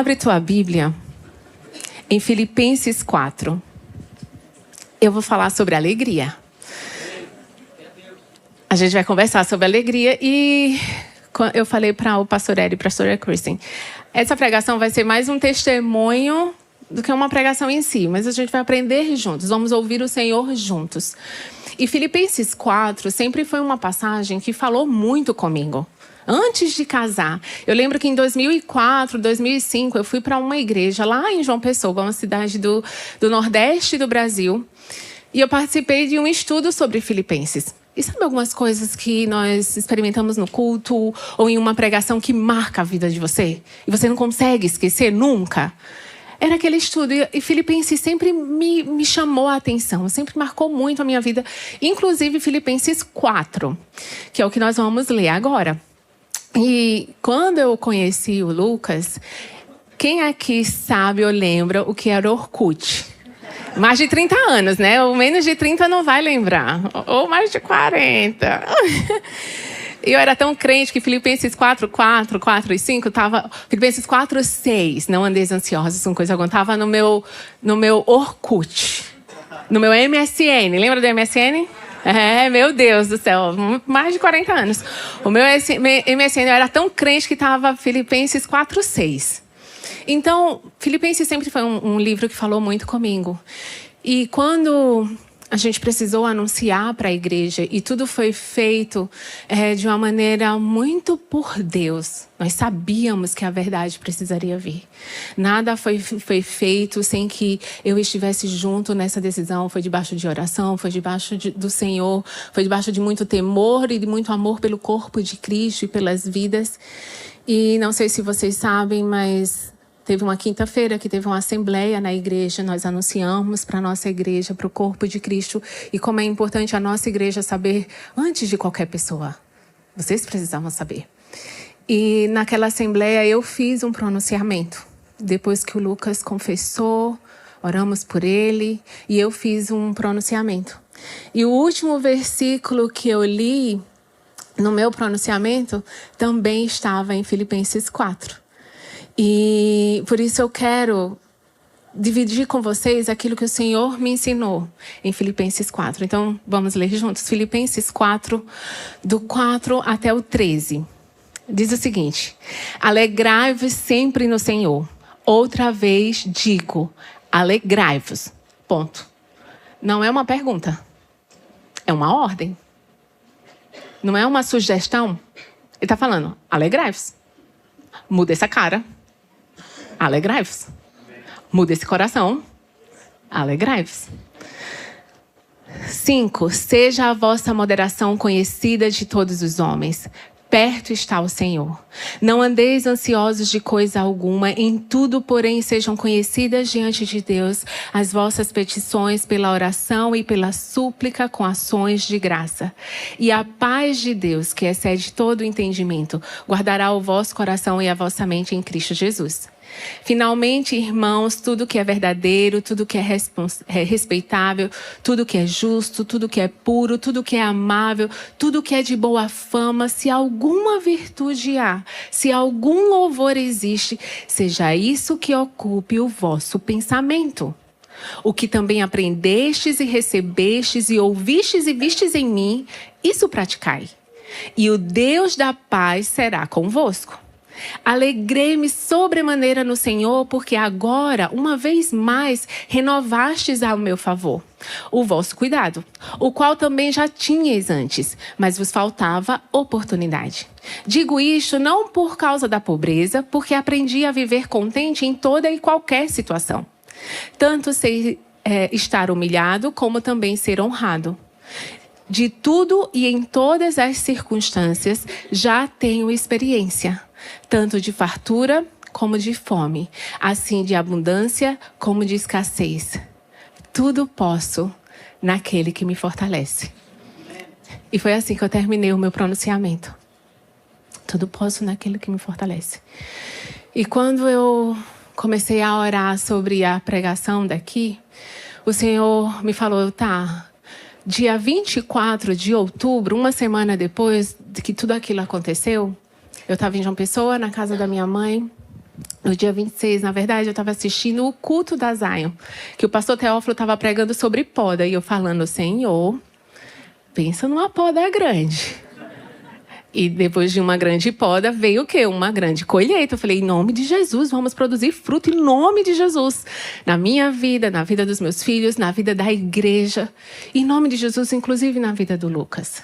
Abre tua Bíblia em Filipenses 4. Eu vou falar sobre alegria. A gente vai conversar sobre alegria e eu falei para o pastor Ed e para a pastora Kristen. Essa pregação vai ser mais um testemunho do que uma pregação em si, mas a gente vai aprender juntos, vamos ouvir o Senhor juntos. E Filipenses 4 sempre foi uma passagem que falou muito comigo. Antes de casar, eu lembro que em 2004, 2005, eu fui para uma igreja lá em João Pessoa, uma cidade do nordeste do Brasil, e eu participei de um estudo sobre Filipenses. E sabe algumas coisas que nós experimentamos no culto ou em uma pregação que marca a vida de você? E você não consegue esquecer nunca? Era aquele estudo e Filipenses sempre me chamou a atenção, sempre marcou muito a minha vida. Inclusive Filipenses 4, que é o que nós vamos ler agora. E quando eu conheci o Lucas, quem aqui sabe ou lembra o que era Orkut? Mais de 30 anos, né? Ou menos de 30 não vai lembrar. Ou mais de 40. E eu era tão crente que Filipenses 4 e 5 estava... Filipenses 4, 6, não andeis ansiosos com coisa alguma. Estava no meu Orkut. No meu MSN. Lembra do MSN? É, meu Deus do céu. Mais de 40 anos. O meu MSN, eu era tão crente que estava Filipenses 4, 6. Então, Filipenses sempre foi um livro que falou muito comigo. E quando a gente precisou anunciar para a igreja, e tudo foi feito de uma maneira muito por Deus. Nós sabíamos que a verdade precisaria vir. Nada foi feito sem que eu estivesse junto nessa decisão. Foi debaixo de oração, foi debaixo do Senhor, foi debaixo de muito temor e de muito amor pelo corpo de Cristo e pelas vidas. E não sei se vocês sabem, mas teve uma quinta-feira que teve uma assembleia na igreja. Nós anunciamos para a nossa igreja, para o corpo de Cristo. E como é importante a nossa igreja saber antes de qualquer pessoa. Vocês precisavam saber. E naquela assembleia eu fiz um pronunciamento. Depois que o Lucas confessou, oramos por ele. E eu fiz um pronunciamento. E o último versículo que eu li no meu pronunciamento também estava em Filipenses 4. E por isso eu quero dividir com vocês aquilo que o Senhor me ensinou em Filipenses 4. Então, vamos ler juntos. Filipenses 4, do 4 até o 13. Diz o seguinte: alegrai-vos sempre no Senhor. Outra vez digo, alegrai-vos. Ponto. Não é uma pergunta. É uma ordem. Não é uma sugestão. Ele está falando, alegrai-vos. Muda essa cara. Alegrai-vos. Muda esse coração. Alegrai-vos. 5. Seja a vossa moderação conhecida de todos os homens. Perto está o Senhor. Não andeis ansiosos de coisa alguma. Em tudo, porém, sejam conhecidas diante de Deus as vossas petições pela oração e pela súplica com ações de graça. E a paz de Deus, que excede todo o entendimento, guardará o vosso coração e a vossa mente em Cristo Jesus. Finalmente, irmãos, tudo que é verdadeiro, tudo que é respeitável, tudo que é justo, tudo que é puro, tudo que é amável, tudo que é de boa fama, se alguma virtude há, se algum louvor existe, seja isso que ocupe o vosso pensamento. O que também aprendestes e recebestes e ouvistes e vistes em mim, isso praticai. E o Deus da paz será convosco. Alegrei-me sobremaneira no Senhor, porque agora, uma vez mais, renovastes ao meu favor o vosso cuidado, o qual também já tinhais antes, mas vos faltava oportunidade. Digo isto não por causa da pobreza, porque aprendi a viver contente em toda e qualquer situação. Tanto sei estar humilhado, como também ser honrado. De tudo e em todas as circunstâncias já tenho experiência, tanto de fartura como de fome, assim de abundância como de escassez. Tudo posso naquele que me fortalece. E foi assim que eu terminei o meu pronunciamento. Tudo posso naquele que me fortalece. E quando eu comecei a orar sobre a pregação daqui, o Senhor me falou, tá, dia 24 de outubro, uma semana depois de que tudo aquilo aconteceu, eu estava em João Pessoa, na casa da minha mãe, No dia 26, na verdade, eu estava assistindo o culto da Zion, que o pastor Teófilo estava pregando sobre poda. E eu falando, Senhor, pensa numa poda grande. E depois de uma grande poda, veio o quê? Uma grande colheita. Eu falei, em nome de Jesus, vamos produzir fruto em nome de Jesus. Na minha vida, na vida dos meus filhos, na vida da igreja. Em nome de Jesus, inclusive na vida do Lucas.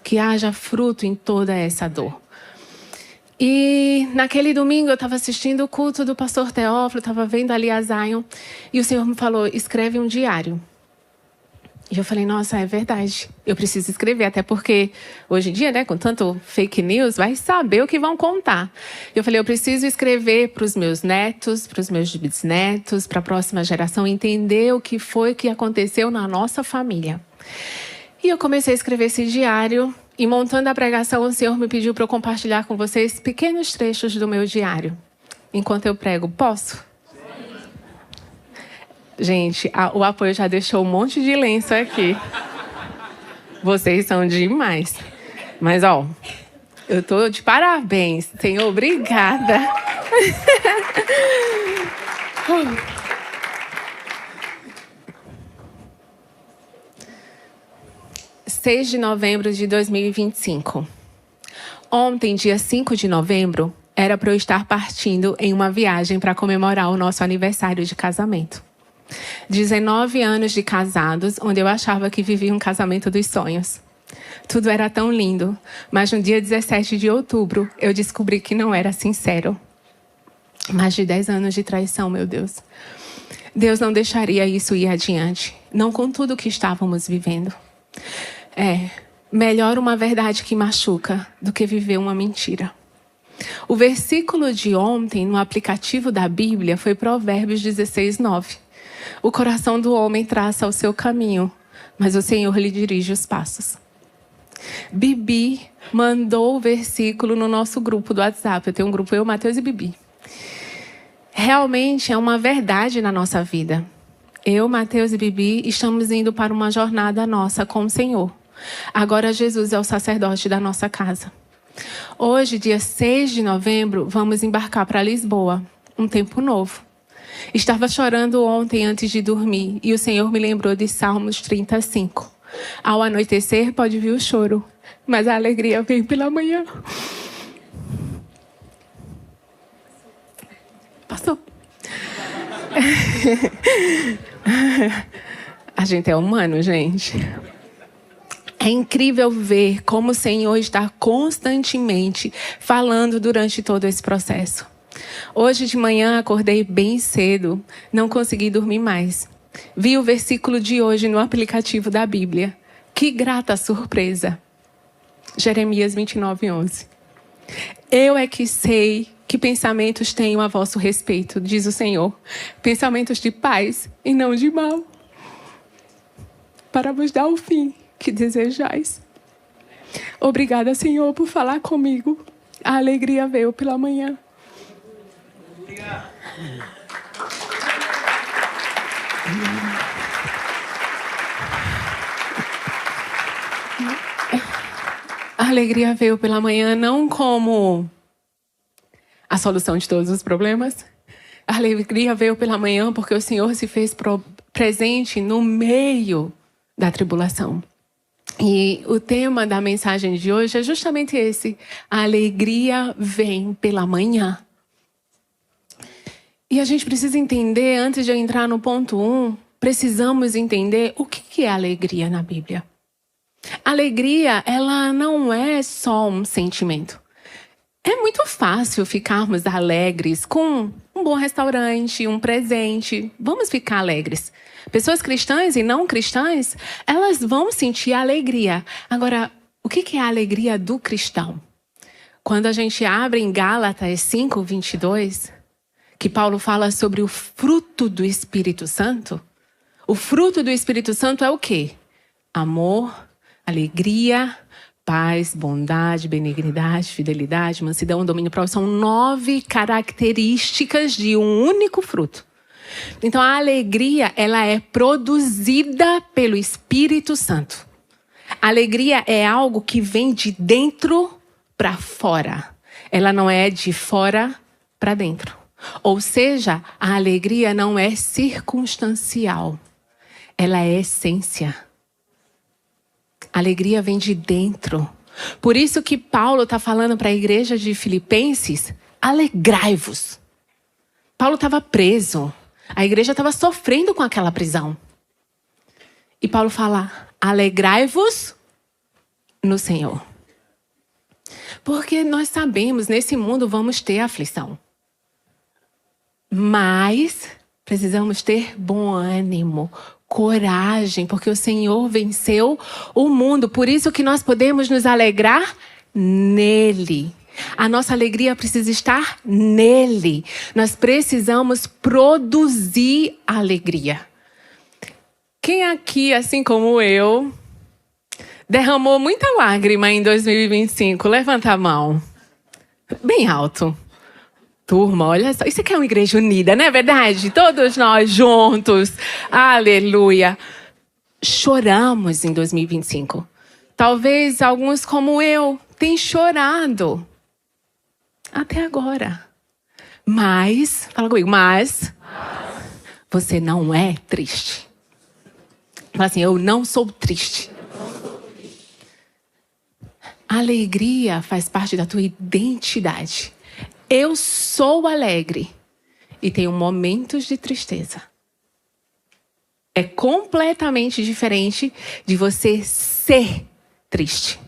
Que haja fruto em toda essa dor. E naquele domingo eu estava assistindo o culto do pastor Teófilo, estava vendo ali a Zion, e o Senhor me falou, escreve um diário. E eu falei, nossa, é verdade, eu preciso escrever, até porque hoje em dia, né, com tanto fake news, vai saber o que vão contar. Eu falei, eu preciso escrever para os meus netos, para os meus bisnetos, para a próxima geração, entender o que foi que aconteceu na nossa família. E eu comecei a escrever esse diário. E montando a pregação, o Senhor me pediu para eu compartilhar com vocês pequenos trechos do meu diário. Enquanto eu prego, posso? Sim. Gente, o apoio já deixou um monte de lenço aqui. Vocês são demais. Mas, ó, eu tô de parabéns. Senhor, obrigada. 6 de novembro de 2025. Ontem, dia 5 de novembro, era para eu estar partindo em uma viagem para comemorar o nosso aniversário de casamento. 19 anos de casados, onde eu achava que vivia um casamento dos sonhos. Tudo era tão lindo, mas no dia 17 de outubro, eu descobri que não era sincero. Mais de 10 anos de traição, meu Deus. Deus não deixaria isso ir adiante, não com tudo que estávamos vivendo. Melhor uma verdade que machuca do que viver uma mentira. O versículo de ontem no aplicativo da Bíblia foi Provérbios 16, 9. O coração do homem traça o seu caminho, mas o Senhor lhe dirige os passos. Bibi mandou o versículo no nosso grupo do WhatsApp. Eu tenho um grupo, eu, Mateus e Bibi. Realmente é uma verdade na nossa vida. Eu, Mateus e Bibi estamos indo para uma jornada nossa com o Senhor. Agora Jesus é o sacerdote da nossa casa. Hoje, dia 6 de novembro, vamos embarcar para Lisboa. Um tempo novo. Estava chorando ontem antes de dormir e o Senhor me lembrou de Salmos 35. Ao anoitecer pode vir o choro, mas a alegria vem pela manhã. Passou. A gente é humano, gente. É incrível ver como o Senhor está constantemente falando durante todo esse processo. Hoje de manhã acordei bem cedo, não consegui dormir mais. Vi o versículo de hoje no aplicativo da Bíblia. Que grata surpresa. Jeremias 29, 11. Eu é que sei que pensamentos tenho a vosso respeito, diz o Senhor. Pensamentos de paz e não de mal. Para vos dar o fim que desejais. Obrigada, Senhor, por falar comigo. A alegria veio pela manhã. Obrigado. A alegria veio pela manhã não como a solução de todos os problemas. A alegria veio pela manhã porque o Senhor se fez presente no meio da tribulação. E o tema da mensagem de hoje é justamente esse. A alegria vem pela manhã. E a gente precisa entender, antes de eu entrar no ponto 1, precisamos entender o que é alegria na Bíblia. Alegria, ela não é só um sentimento. É muito fácil ficarmos alegres com um bom restaurante, um presente. Vamos ficar alegres. Pessoas cristãs e não cristãs, elas vão sentir alegria. Agora, o que é a alegria do cristão? Quando a gente abre em Gálatas 5, 22, que Paulo fala sobre o fruto do Espírito Santo. O fruto do Espírito Santo é o quê? Amor, alegria, paz, bondade, benignidade, fidelidade, mansidão, domínio próprio. São 9 características de um único fruto. Então, a alegria, ela é produzida pelo Espírito Santo. A alegria é algo que vem de dentro para fora. Ela não é de fora para dentro. Ou seja, a alegria não é circunstancial. Ela é essência. A alegria vem de dentro. Por isso que Paulo está falando para a igreja de Filipenses, alegrai-vos. Paulo estava preso. A igreja estava sofrendo com aquela prisão. E Paulo fala, alegrai-vos no Senhor. Porque nós sabemos, nesse mundo vamos ter aflição. Mas precisamos ter bom ânimo, coragem, porque o Senhor venceu o mundo. Por isso que nós podemos nos alegrar nele. A nossa alegria precisa estar nele. Nós precisamos produzir alegria. Quem aqui, assim como eu, derramou muita lágrima em 2025? Levanta a mão. Bem alto. Turma, olha só. Isso aqui é uma igreja unida, não é verdade? Todos nós juntos. Aleluia. Choramos em 2025. Talvez alguns como eu tenham chorado. Até agora. Mas, fala comigo, mas você não é triste. Fala assim, eu não sou triste. A alegria faz parte da tua identidade. Eu sou alegre e tenho momentos de tristeza. É completamente diferente de você ser triste.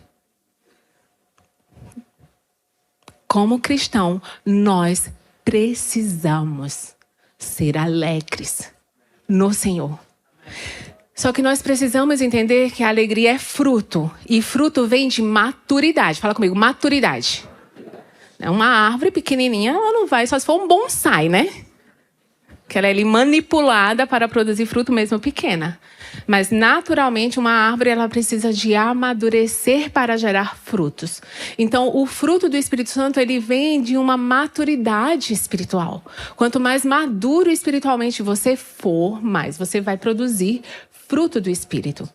Como cristão, nós precisamos ser alegres no Senhor. Só que nós precisamos entender que a alegria é fruto. E fruto vem de maturidade. Fala comigo, maturidade. Uma árvore pequenininha, ela não vai, só se for um bonsai, né? Que ela é ali manipulada para produzir fruto mesmo pequena. Mas naturalmente uma árvore ela precisa de amadurecer para gerar frutos. Então o fruto do Espírito Santo ele vem de uma maturidade espiritual. Quanto mais maduro espiritualmente você for, mais você vai produzir fruto do Espírito.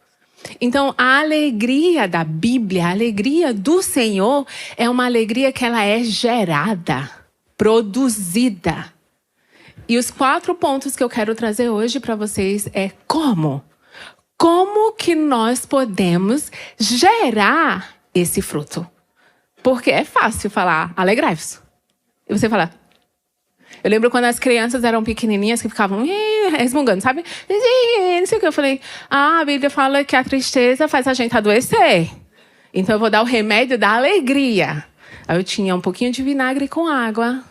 Então, a alegria da Bíblia, a alegria do Senhor, é uma alegria que ela é gerada, produzida. E os 4 pontos que eu quero trazer hoje para vocês é como? Como que nós podemos gerar esse fruto? Porque é fácil falar, alegrai-vos. E você fala... Eu lembro quando as crianças eram pequenininhas que ficavam resmungando, sabe? Não sei o que. Eu falei, a Bíblia fala que a tristeza faz a gente adoecer. Então eu vou dar o remédio da alegria. Aí eu tinha um pouquinho de vinagre com água.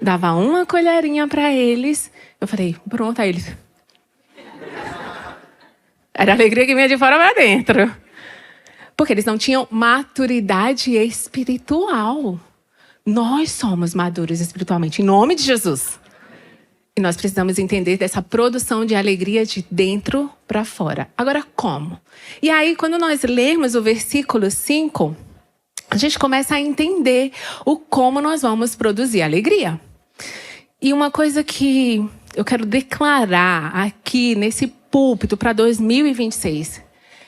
Dava uma colherinha para eles. Eu falei, pronto, aí eles... Era a alegria que vinha de fora para dentro. Porque eles não tinham maturidade espiritual. Nós somos maduros espiritualmente, em nome de Jesus. E nós precisamos entender dessa produção de alegria de dentro para fora. Agora, como? E aí, quando nós lermos o versículo 5, a gente começa a entender o como nós vamos produzir alegria. E uma coisa que eu quero declarar aqui nesse púlpito para 2026...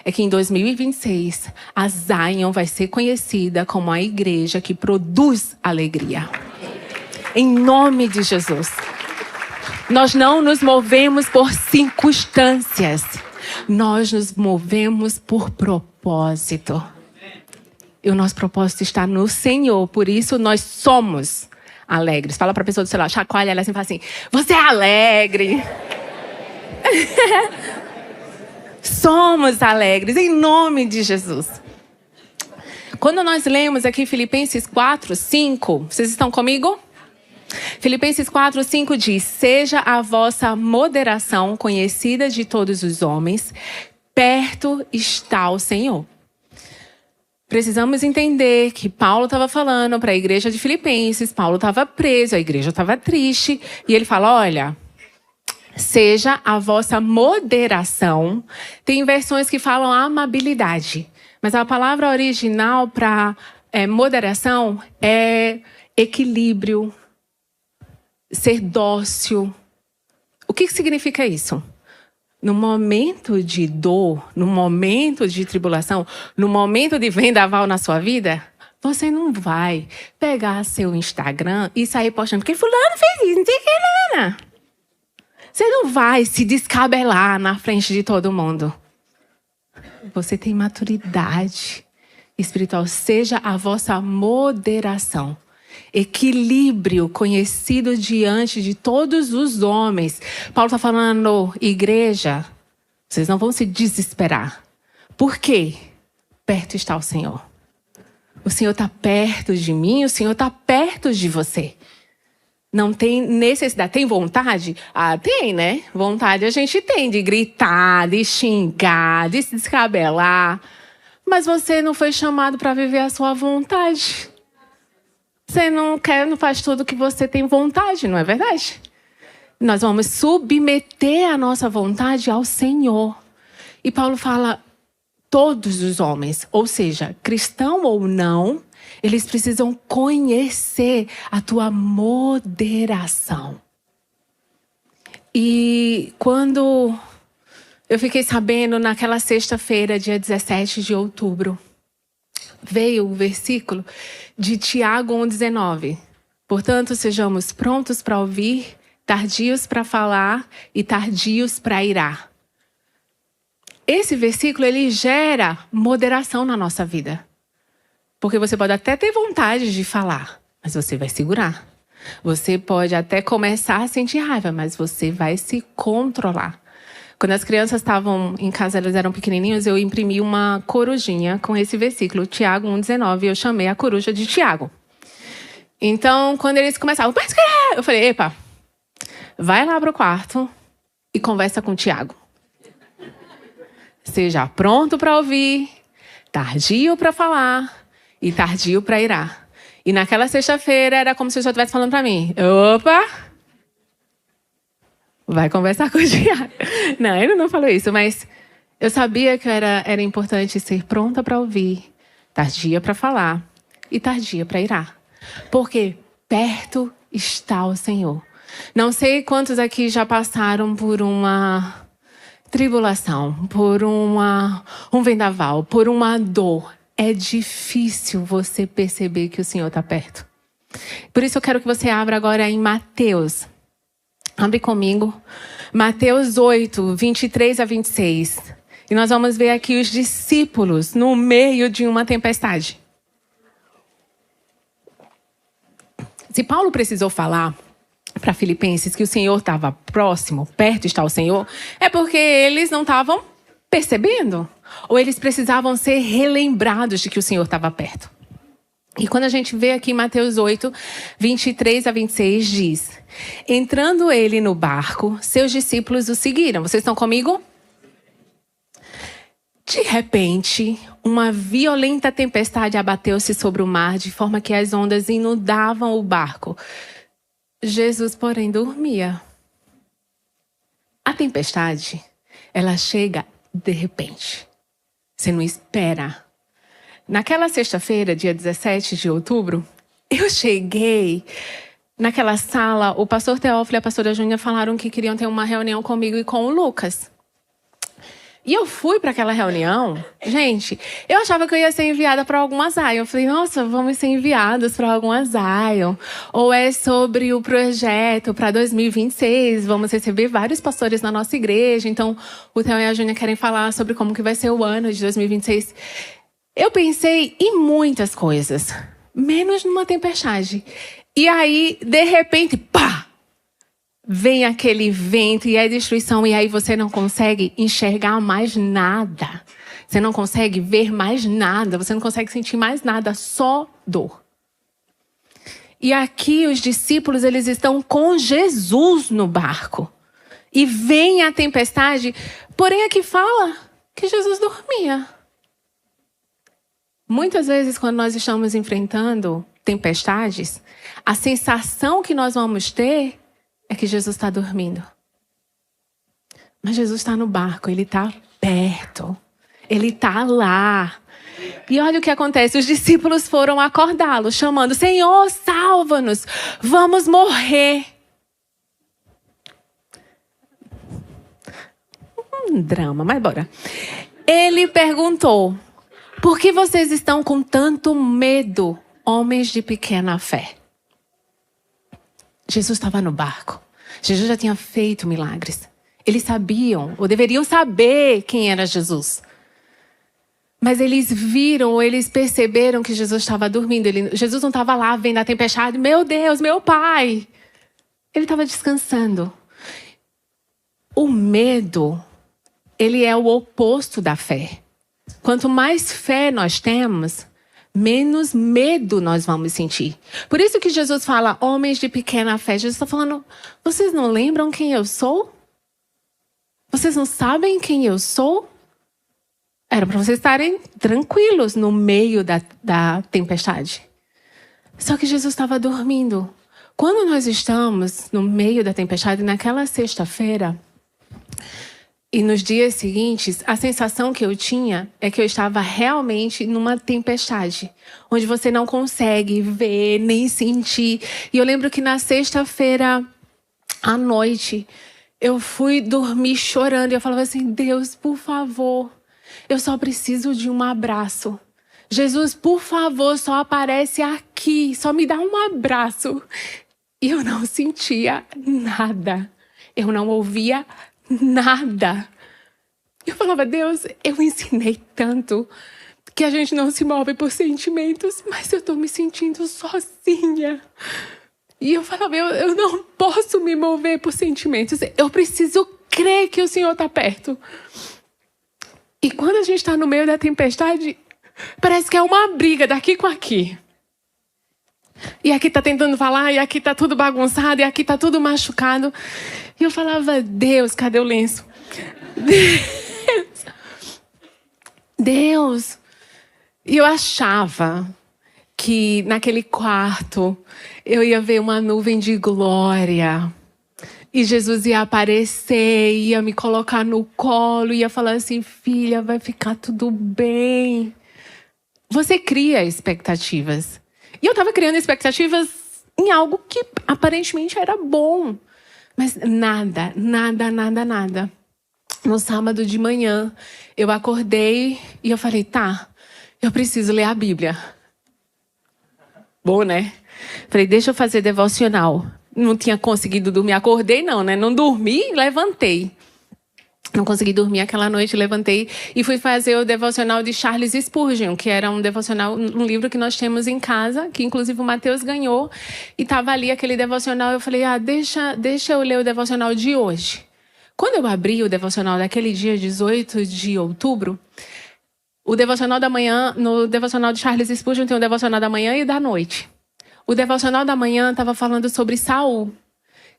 é que em 2026, a Zion vai ser conhecida como a igreja que produz alegria. Em nome de Jesus. Nós não nos movemos por circunstâncias. Nós nos movemos por propósito. E o nosso propósito está no Senhor. Por isso, nós somos alegres. Fala para a pessoa do celular, chacoalha ela assim e fala assim, você é alegre. Somos alegres, em nome de Jesus. Quando nós lemos aqui Filipenses 4, 5, vocês estão comigo? Filipenses 4, 5 diz, seja a vossa moderação conhecida de todos os homens, perto está o Senhor. Precisamos entender que Paulo estava falando para a igreja de Filipenses, Paulo estava preso, a igreja estava triste, e ele fala, olha... seja a vossa moderação. Tem versões que falam amabilidade. Mas a palavra original para moderação é equilíbrio, ser dócil. O que significa isso? No momento de dor, no momento de tribulação, no momento de vendaval na sua vida, Você não vai pegar seu Instagram e sair postando, porque fulano fez isso, não sei o que, não. Você não vai se descabelar na frente de todo mundo. Você tem maturidade espiritual. Seja a vossa moderação. Equilíbrio conhecido diante de todos os homens. Paulo está falando, igreja, vocês não vão se desesperar. Por quê? Perto está o Senhor. O Senhor está perto de mim, o Senhor está perto de você. Não tem necessidade. Tem vontade? Ah, tem, né? Vontade a gente tem de gritar, de xingar, de se descabelar. Mas você não foi chamado para viver a sua vontade. Você não faz tudo o que você tem vontade, não é verdade? Nós vamos submeter a nossa vontade ao Senhor. E Paulo fala, todos os homens, ou seja, cristão ou não, eles precisam conhecer a tua moderação. E quando eu fiquei sabendo, naquela sexta-feira, dia 17 de outubro, veio o versículo de Tiago 1,19. Portanto, sejamos prontos para ouvir, tardios para falar e tardios para irar. Esse versículo, ele gera moderação na nossa vida. Porque você pode até ter vontade de falar, mas você vai segurar. Você pode até começar a sentir raiva, mas você vai se controlar. Quando as crianças estavam em casa, elas eram pequenininhos, eu imprimi uma corujinha com esse versículo, Tiago 1,19, e eu chamei a coruja de Tiago. Então, quando eles começavam, eu falei, epa, vai lá pro quarto e conversa com Tiago. Seja pronto para ouvir, tardio para falar e tardio para irar. E naquela sexta-feira era como se eu já estivesse falando para mim. Opa! Vai conversar com o Tiago. Não, ele não falou isso, mas eu sabia que era importante ser pronta para ouvir, tardia para falar e tardia para irar. Porque perto está o Senhor. Não sei quantos aqui já passaram por uma tribulação, por um vendaval, por uma dor. É difícil você perceber que o Senhor está perto. Por isso eu quero que você abra agora em Mateus. Abre comigo. Mateus 8, 23 a 26. E nós vamos ver aqui os discípulos no meio de uma tempestade. Se Paulo precisou falar para Filipenses que o Senhor estava próximo, perto está o Senhor, é porque eles não estavam percebendo. Ou eles precisavam ser relembrados de que o Senhor estava perto. E quando a gente vê aqui Mateus 8, 23 a 26, diz: entrando ele no barco, seus discípulos o seguiram. Vocês estão comigo? De repente, uma violenta tempestade abateu-se sobre o mar, de forma que as ondas inundavam o barco. Jesus, porém, dormia. A tempestade, ela chega de repente. Você não espera. Naquela sexta-feira, dia 17 de outubro, eu cheguei naquela sala. O pastor Teófilo e a pastora Júnia falaram que queriam ter uma reunião comigo e com o Lucas. E eu fui para aquela reunião. Gente, eu achava que eu ia ser enviada para alguma Zion. Eu falei, nossa, vamos ser enviados para alguma Zion. Ou é sobre o projeto para 2026. Vamos receber vários pastores na nossa igreja. Então, o Theo e a Júnia querem falar sobre como que vai ser o ano de 2026. Eu pensei em muitas coisas, menos numa tempestade. E aí, de repente, pá! Vem aquele vento e a destruição, e aí você não consegue enxergar mais nada. Você não consegue ver mais nada, você não consegue sentir mais nada, só dor. E aqui os discípulos, eles estão com Jesus no barco. E vem a tempestade, porém aqui fala que Jesus dormia. Muitas vezes, quando nós estamos enfrentando tempestades, a sensação que nós vamos ter é que Jesus está dormindo. Mas Jesus está no barco, ele está perto. Ele está lá. E olha o que acontece. Os discípulos foram acordá-lo, chamando: Senhor, salva-nos, vamos morrer. Drama, mas bora. Ele perguntou: Por que vocês estão com tanto medo, homens de pequena fé? Jesus estava no barco. Jesus já tinha feito milagres. Eles sabiam, ou deveriam saber quem era Jesus. Mas eles viram, ou eles perceberam que Jesus estava dormindo. Jesus não estava lá vendo a tempestade. Meu Deus, meu Pai. Ele estava descansando. O medo, ele é o oposto da fé. Quanto mais fé nós temos, menos medo nós vamos sentir. Por isso que Jesus fala, homens de pequena fé. Jesus está falando, vocês não lembram quem eu sou? Vocês não sabem quem eu sou? Era para vocês estarem tranquilos no meio da tempestade. Só que Jesus estava dormindo. Quando nós estamos no meio da tempestade, naquela sexta-feira, e nos dias seguintes, a sensação que eu tinha é que eu estava realmente numa tempestade, onde você não consegue ver, nem sentir. E eu lembro que na sexta-feira à noite, eu fui dormir chorando. E eu falava assim, Deus, por favor, eu só preciso de um abraço. Jesus, por favor, só aparece aqui, só me dá um abraço. E eu não sentia nada. Eu não ouvia nada. Eu falava, Deus, eu ensinei tanto que a gente não se move por sentimentos, mas eu estou me sentindo sozinha. E eu falava, eu não posso me mover por sentimentos. Eu preciso crer que o Senhor está perto. E quando a gente está no meio da tempestade, parece que é uma briga daqui com aqui. E aqui está tentando falar, e aqui está tudo bagunçado, e aqui está tudo machucado. E eu falava, Deus, cadê o lenço? Deus. E eu achava que naquele quarto eu ia ver uma nuvem de glória. E Jesus ia aparecer, ia me colocar no colo, ia falar assim, filha, vai ficar tudo bem. Você cria expectativas. E eu estava criando expectativas em algo que aparentemente era bom. Mas nada. No sábado de manhã, eu acordei e eu falei, tá, eu preciso ler a Bíblia. Bom, né? Falei, deixa eu fazer devocional. Não tinha conseguido dormir, acordei não, né? Não dormi, levantei. Não consegui dormir aquela noite, levantei e fui fazer o devocional de Charles Spurgeon, que era um devocional, um livro que nós temos em casa, que inclusive o Mateus ganhou, e estava ali aquele devocional. Eu falei, deixa eu ler o devocional de hoje. Quando eu abri o devocional daquele dia, 18 de outubro, o devocional da manhã, no devocional de Charles Spurgeon tem o devocional da manhã e da noite. O devocional da manhã estava falando sobre Saul,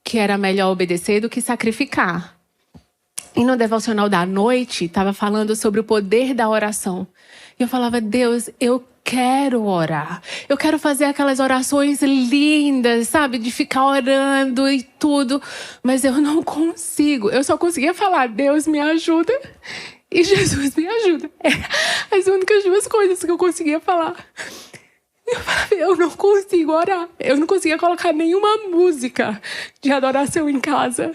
que era melhor obedecer do que sacrificar. E no devocional da noite, estava falando sobre o poder da oração. E eu falava, Deus, eu quero orar. Eu quero fazer aquelas orações lindas, sabe? De ficar orando e tudo. Mas eu não consigo. Eu só conseguia falar, Deus me ajuda e Jesus me ajuda. As únicas duas coisas que eu conseguia falar. Eu falava, eu não consigo orar. Eu não conseguia colocar nenhuma música de adoração em casa.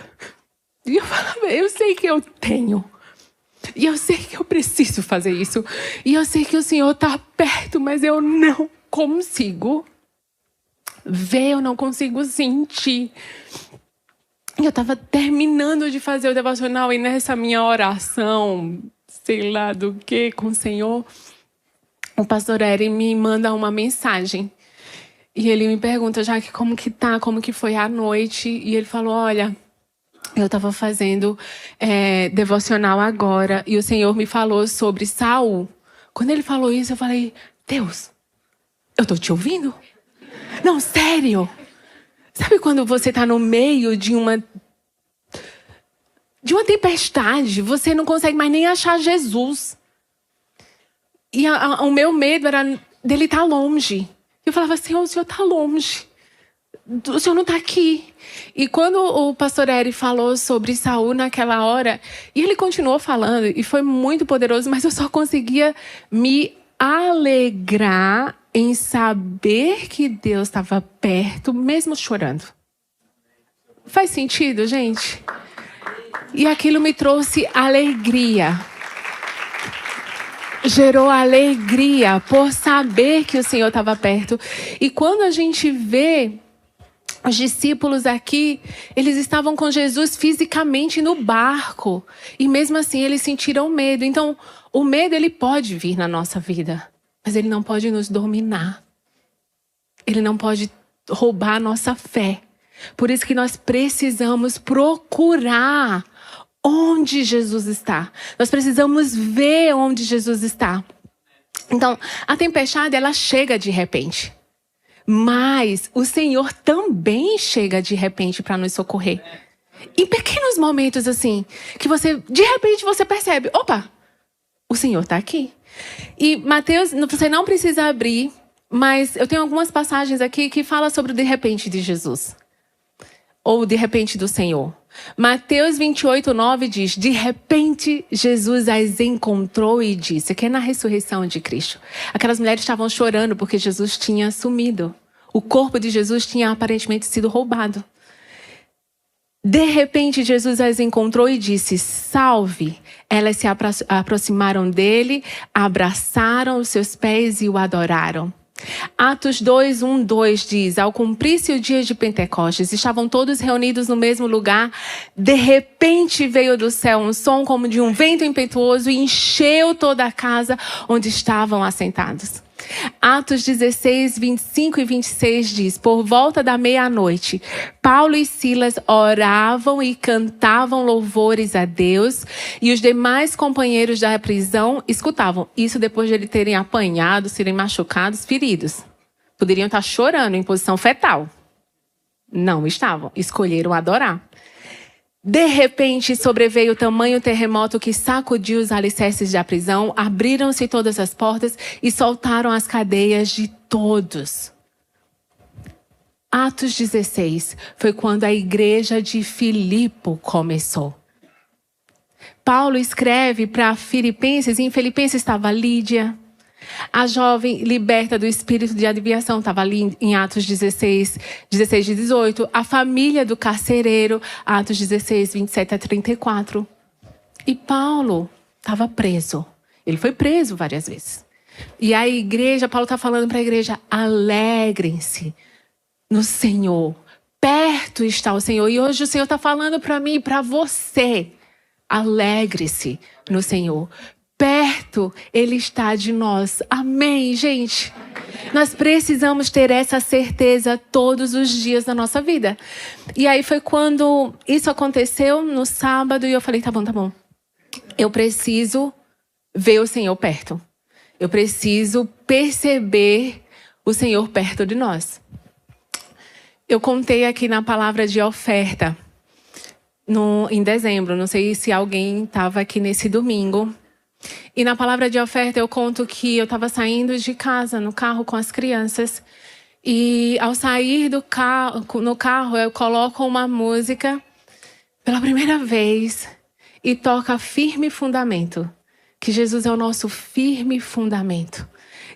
E eu falava, eu sei que eu tenho. E eu sei que eu preciso fazer isso. E eu sei que o Senhor está perto, mas eu não consigo ver, eu não consigo sentir. E eu estava terminando de fazer o devocional e nessa minha oração, sei lá do que, com o Senhor, o pastor Eri me manda uma mensagem. E ele me pergunta, Jaque, como que tá? Como que foi a noite? E ele falou, olha, eu estava fazendo devocional agora e o Senhor me falou sobre Saul. Quando ele falou isso, eu falei, Deus, eu tô te ouvindo? Não, sério. Sabe quando você está no meio de uma tempestade, você não consegue mais nem achar Jesus. E o meu medo era dele estar longe. Eu falava, Senhor, o Senhor está longe. O Senhor não está aqui. E quando o pastor Eri falou sobre Saul naquela hora, e ele continuou falando, e foi muito poderoso, mas eu só conseguia me alegrar em saber que Deus estava perto, mesmo chorando. Faz sentido, gente? E aquilo me trouxe alegria. Gerou alegria por saber que o Senhor estava perto. E quando a gente vê os discípulos aqui, eles estavam com Jesus fisicamente no barco. E mesmo assim eles sentiram medo. Então, o medo ele pode vir na nossa vida, mas ele não pode nos dominar. Ele não pode roubar a nossa fé. Por isso que nós precisamos procurar onde Jesus está. Nós precisamos ver onde Jesus está. Então, a tempestade, ela chega de repente. Mas o Senhor também chega de repente para nos socorrer. Em pequenos momentos assim, que de repente você percebe, opa, o Senhor está aqui. E Mateus, você não precisa abrir, mas eu tenho algumas passagens aqui que falam sobre o de repente de Jesus. Ou de repente do Senhor. Mateus 28:9 diz, de repente Jesus as encontrou e disse, que é na ressurreição de Cristo. Aquelas mulheres estavam chorando porque Jesus tinha sumido. O corpo de Jesus tinha aparentemente sido roubado. De repente Jesus as encontrou e disse, salve. Elas se aproximaram dele, abraçaram os seus pés e o adoraram. Atos 2:1-2 diz, ao cumprir-se o dia de Pentecostes, estavam todos reunidos no mesmo lugar. De repente veio do céu um som como de um vento impetuoso e encheu toda a casa onde estavam assentados. Atos 16:25-26 diz, por volta da meia-noite, Paulo e Silas oravam e cantavam louvores a Deus e os demais companheiros da prisão escutavam. Isso depois de eles terem apanhado, serem machucados, feridos. Poderiam estar chorando em posição fetal. Não estavam, escolheram adorar. De repente sobreveio tamanho terremoto que sacudiu os alicerces da prisão, abriram-se todas as portas e soltaram as cadeias de todos. Atos 16 foi quando a igreja de Filipe começou. Paulo escreve para Filipenses, e em Filipenses estava Lídia. A jovem liberta do espírito de adivinhação estava ali em Atos 16-18. A família do carcereiro, Atos 16:27-34. E Paulo estava preso. Ele foi preso várias vezes. E a igreja, Paulo está falando para a igreja, alegrem-se no Senhor. Perto está o Senhor. E hoje o Senhor está falando para mim e para você. Alegre-se no Senhor. Perto Ele está de nós. Amém, gente? Nós precisamos ter essa certeza todos os dias da nossa vida. E aí foi quando isso aconteceu no sábado e eu falei, tá bom. Eu preciso ver o Senhor perto. Eu preciso perceber o Senhor perto de nós. Eu contei aqui na palavra de oferta em dezembro. Não sei se alguém estava aqui nesse domingo. E na palavra de oferta eu conto que eu estava saindo de casa no carro com as crianças. E ao sair no carro eu coloco uma música pela primeira vez e toca Firme Fundamento. Que Jesus é o nosso firme fundamento.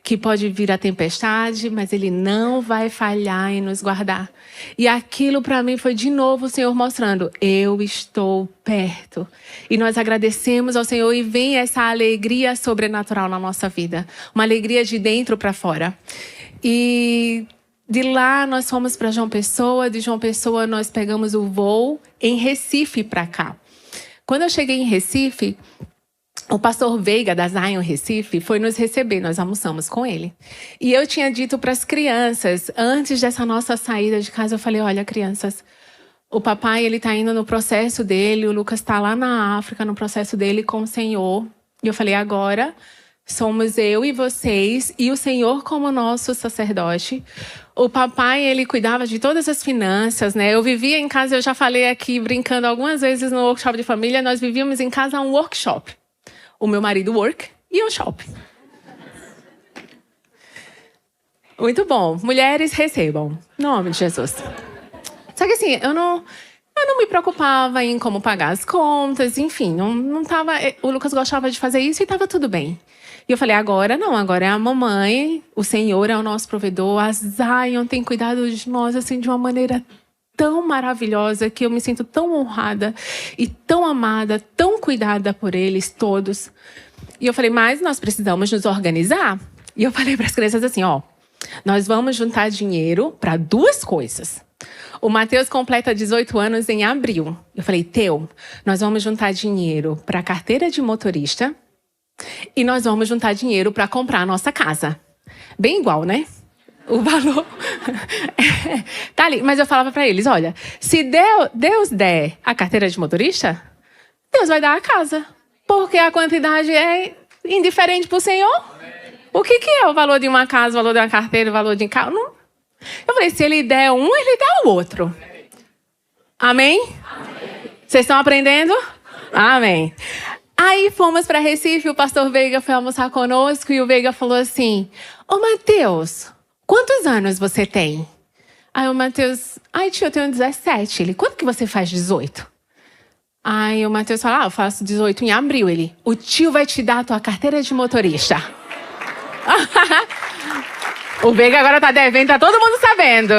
Que pode vir a tempestade, mas Ele não vai falhar em nos guardar. E aquilo para mim foi de novo o Senhor mostrando, eu estou perto. E nós agradecemos ao Senhor e vem essa alegria sobrenatural na nossa vida. Uma alegria de dentro para fora. E de lá nós fomos para João Pessoa, de João Pessoa nós pegamos o voo em Recife para cá. Quando eu cheguei em Recife, o pastor Veiga, da Zion Recife, foi nos receber, nós almoçamos com ele. E eu tinha dito para as crianças, antes dessa nossa saída de casa, eu falei, olha crianças, o papai ele está indo no processo dele, o Lucas está lá na África no processo dele com o Senhor. E eu falei, agora somos eu e vocês e o Senhor como nosso sacerdote. O papai, ele cuidava de todas as finanças, né? Eu vivia em casa, eu já falei aqui, brincando algumas vezes no workshop de família, nós vivíamos em casa um workshop. O meu marido work e eu shopping. Muito bom. Mulheres recebam. Em nome de Jesus. Só que assim, eu não me preocupava em como pagar as contas, enfim, não tava. O Lucas gostava de fazer isso e estava tudo bem. E eu falei, agora não, agora é a mamãe, o Senhor é o nosso provedor, a Zion tem cuidado de nós assim de uma maneira tão maravilhosa, que eu me sinto tão honrada e tão amada, tão cuidada por eles todos. E eu falei, mas nós precisamos nos organizar. E eu falei para as crianças assim, ó, nós vamos juntar dinheiro para 2 coisas. O Mateus completa 18 anos em abril. Eu falei, Teu, nós vamos juntar dinheiro para a carteira de motorista e nós vamos juntar dinheiro para comprar a nossa casa. Bem igual, né? O valor tá ali. Mas eu falava para eles, olha, se Deus der a carteira de motorista, Deus vai dar a casa. Porque a quantidade é indiferente para o Senhor. O que é o valor de uma casa, o valor de uma carteira, o valor de um carro? Não. Eu falei, se ele der um, ele dá o outro. Amém? Vocês estão aprendendo? Amém. Aí fomos para Recife, o pastor Veiga foi almoçar conosco e o Veiga falou assim, ô Mateus, quantos anos você tem? Aí o Mateus, tio, eu tenho 17. Ele, quanto que você faz 18? Aí o Mateus fala, eu faço 18 em abril. Ele, o tio vai te dar a tua carteira de motorista. O Veiga agora tá devendo, tá todo mundo sabendo.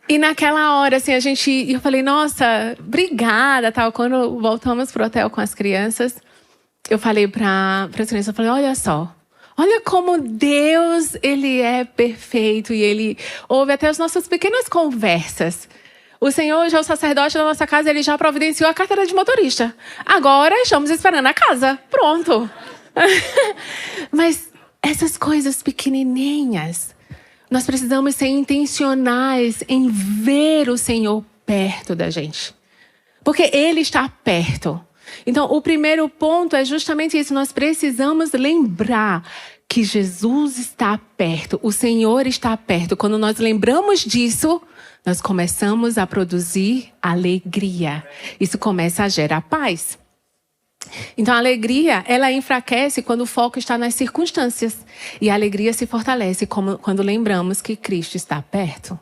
E naquela hora, assim, eu falei, nossa, obrigada, tal. Quando voltamos pro hotel com as crianças, eu falei para as crianças, eu falei, olha só, olha como Deus, ele é perfeito. E ele ouve até as nossas pequenas conversas. O Senhor já é o sacerdote da nossa casa, ele já providenciou a carteira de motorista. Agora estamos esperando a casa. Pronto. Mas essas coisas pequenininhas, nós precisamos ser intencionais em ver o Senhor perto da gente. Porque Ele está perto. Então, o primeiro ponto é justamente isso. Nós precisamos lembrar que Jesus está perto. O Senhor está perto. Quando nós lembramos disso, nós começamos a produzir alegria. Isso começa a gerar paz. Então, a alegria, ela enfraquece quando o foco está nas circunstâncias. E a alegria se fortalece quando lembramos que Cristo está perto.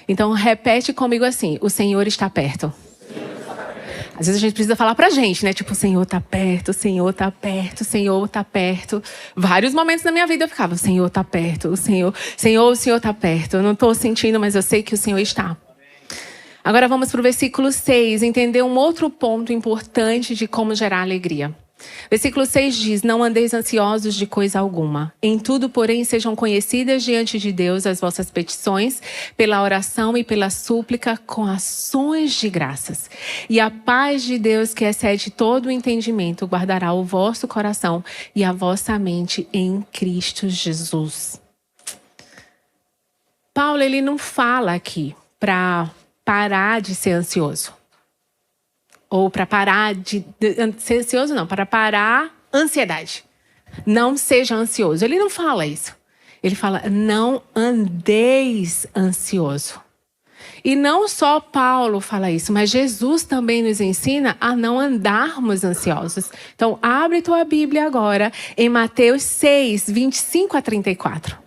Então, repete comigo assim, o Senhor está perto. Às vezes a gente precisa falar pra gente, né? Tipo, o Senhor está perto, o Senhor está perto, o Senhor está perto. Vários momentos da minha vida eu ficava, o Senhor está perto, o Senhor está perto. Eu não estou sentindo, mas eu sei que o Senhor está. Agora vamos para o versículo 6, entender um outro ponto importante de como gerar alegria. Versículo 6 diz, não andeis ansiosos de coisa alguma. Em tudo, porém, sejam conhecidas diante de Deus as vossas petições, pela oração e pela súplica, com ações de graças. E a paz de Deus, que excede todo o entendimento, guardará o vosso coração e a vossa mente em Cristo Jesus. Paulo, ele não fala aqui para parar de ser ansioso. Ou para parar de ser ansioso, não. Para parar a ansiedade. Não seja ansioso. Ele não fala isso. Ele fala, não andeis ansioso. E não só Paulo fala isso, mas Jesus também nos ensina a não andarmos ansiosos. Então, abre tua Bíblia agora em Mateus 6, 25 a 34.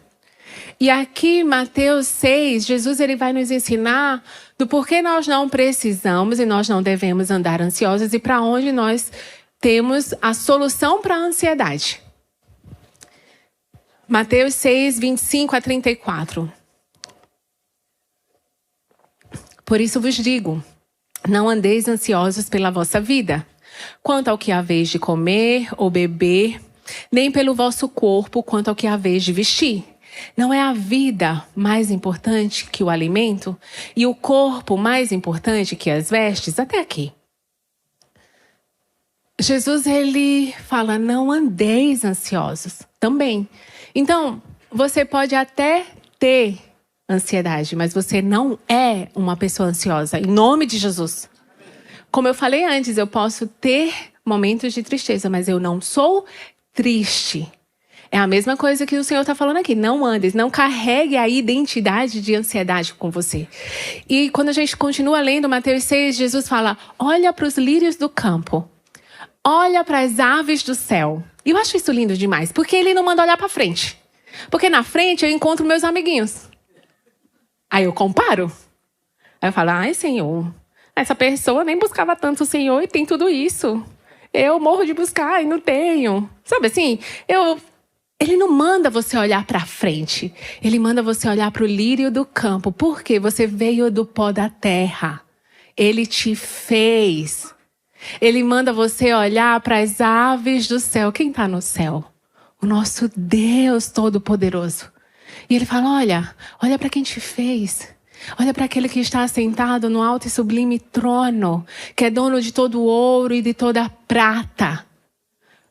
E aqui, Mateus 6, Jesus ele vai nos ensinar do porquê nós não precisamos e nós não devemos andar ansiosos e para onde nós temos a solução para a ansiedade. Mateus 6, 25 a 34. Por isso vos digo, não andeis ansiosos pela vossa vida, quanto ao que haveis de comer ou beber, nem pelo vosso corpo, quanto ao que haveis de vestir. Não é a vida mais importante que o alimento? E o corpo mais importante que as vestes? Até aqui. Jesus, ele fala, não andeis ansiosos também. Então, você pode até ter ansiedade, mas você não é uma pessoa ansiosa. Em nome de Jesus. Como eu falei antes, eu posso ter momentos de tristeza, mas eu não sou triste. É a mesma coisa que o Senhor está falando aqui. Não andes, não carregue a identidade de ansiedade com você. E quando a gente continua lendo Mateus 6, Jesus fala, olha para os lírios do campo. Olha para as aves do céu. E eu acho isso lindo demais, porque ele não manda olhar para frente. Porque na frente eu encontro meus amiguinhos. Aí eu comparo. Aí eu falo, ai Senhor, essa pessoa nem buscava tanto o Senhor e tem tudo isso. Eu morro de buscar e não tenho. Sabe assim, eu Ele não manda você olhar para frente. Ele manda você olhar para o lírio do campo. Por quê? Você veio do pó da terra. Ele te fez. Ele manda você olhar para as aves do céu. Quem está no céu? O nosso Deus Todo-Poderoso. E ele fala, olha para quem te fez. Olha para aquele que está assentado no alto e sublime trono, que é dono de todo o ouro e de toda a prata.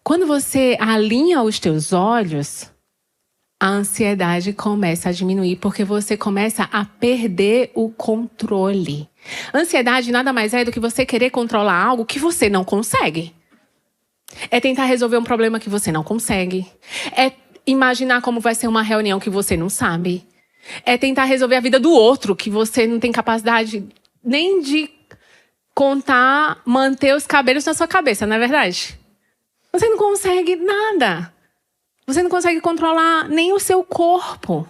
Quando você alinha os teus olhos, a ansiedade começa a diminuir, porque você começa a perder o controle. Ansiedade nada mais é do que você querer controlar algo que você não consegue. É tentar resolver um problema que você não consegue. É imaginar como vai ser uma reunião que você não sabe. É tentar resolver a vida do outro, que você não tem capacidade nem de contar, manter os cabelos na sua cabeça, não é verdade? Você não consegue nada. Você não consegue controlar nem o seu corpo.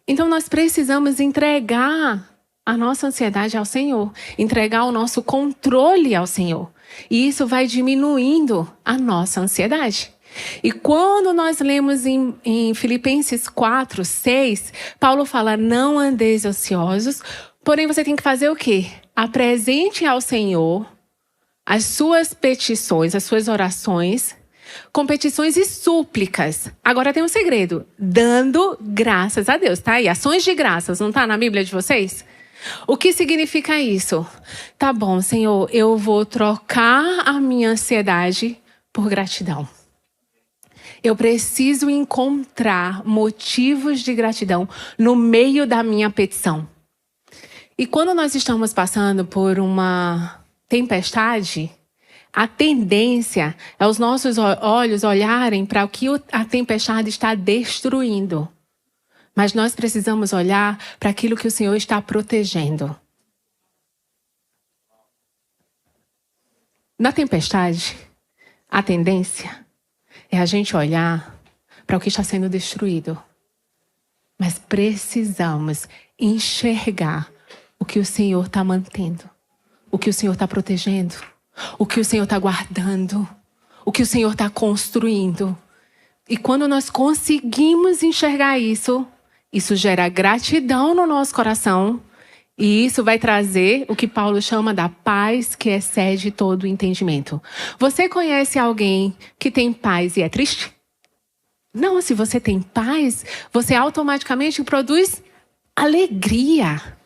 Então nós precisamos entregar a nossa ansiedade ao Senhor. Entregar o nosso controle ao Senhor. E isso vai diminuindo a nossa ansiedade. E quando nós lemos em Filipenses 4, 6, Paulo fala, não andeis ansiosos, porém você tem que fazer o quê? Apresente ao Senhor as suas petições, as suas orações, com petições e súplicas. Agora tem um segredo, dando graças a Deus, tá? E ações de graças, não tá na Bíblia de vocês? O que significa isso? Tá bom, Senhor, eu vou trocar a minha ansiedade por gratidão. Eu preciso encontrar motivos de gratidão no meio da minha petição. E quando nós estamos passando por uma tempestade, a tendência é os nossos olhos olharem para o que a tempestade está destruindo. Mas nós precisamos olhar para aquilo que o Senhor está protegendo. Na tempestade, a tendência é a gente olhar para o que está sendo destruído. Mas precisamos enxergar o que o Senhor está mantendo. O que o Senhor está protegendo. O que o Senhor está guardando. O que o Senhor está construindo. E quando nós conseguimos enxergar isso, isso gera gratidão no nosso coração. E isso vai trazer o que Paulo chama da paz que excede todo o entendimento. Você conhece alguém que tem paz e é triste? Não, se você tem paz, você automaticamente produz alegria.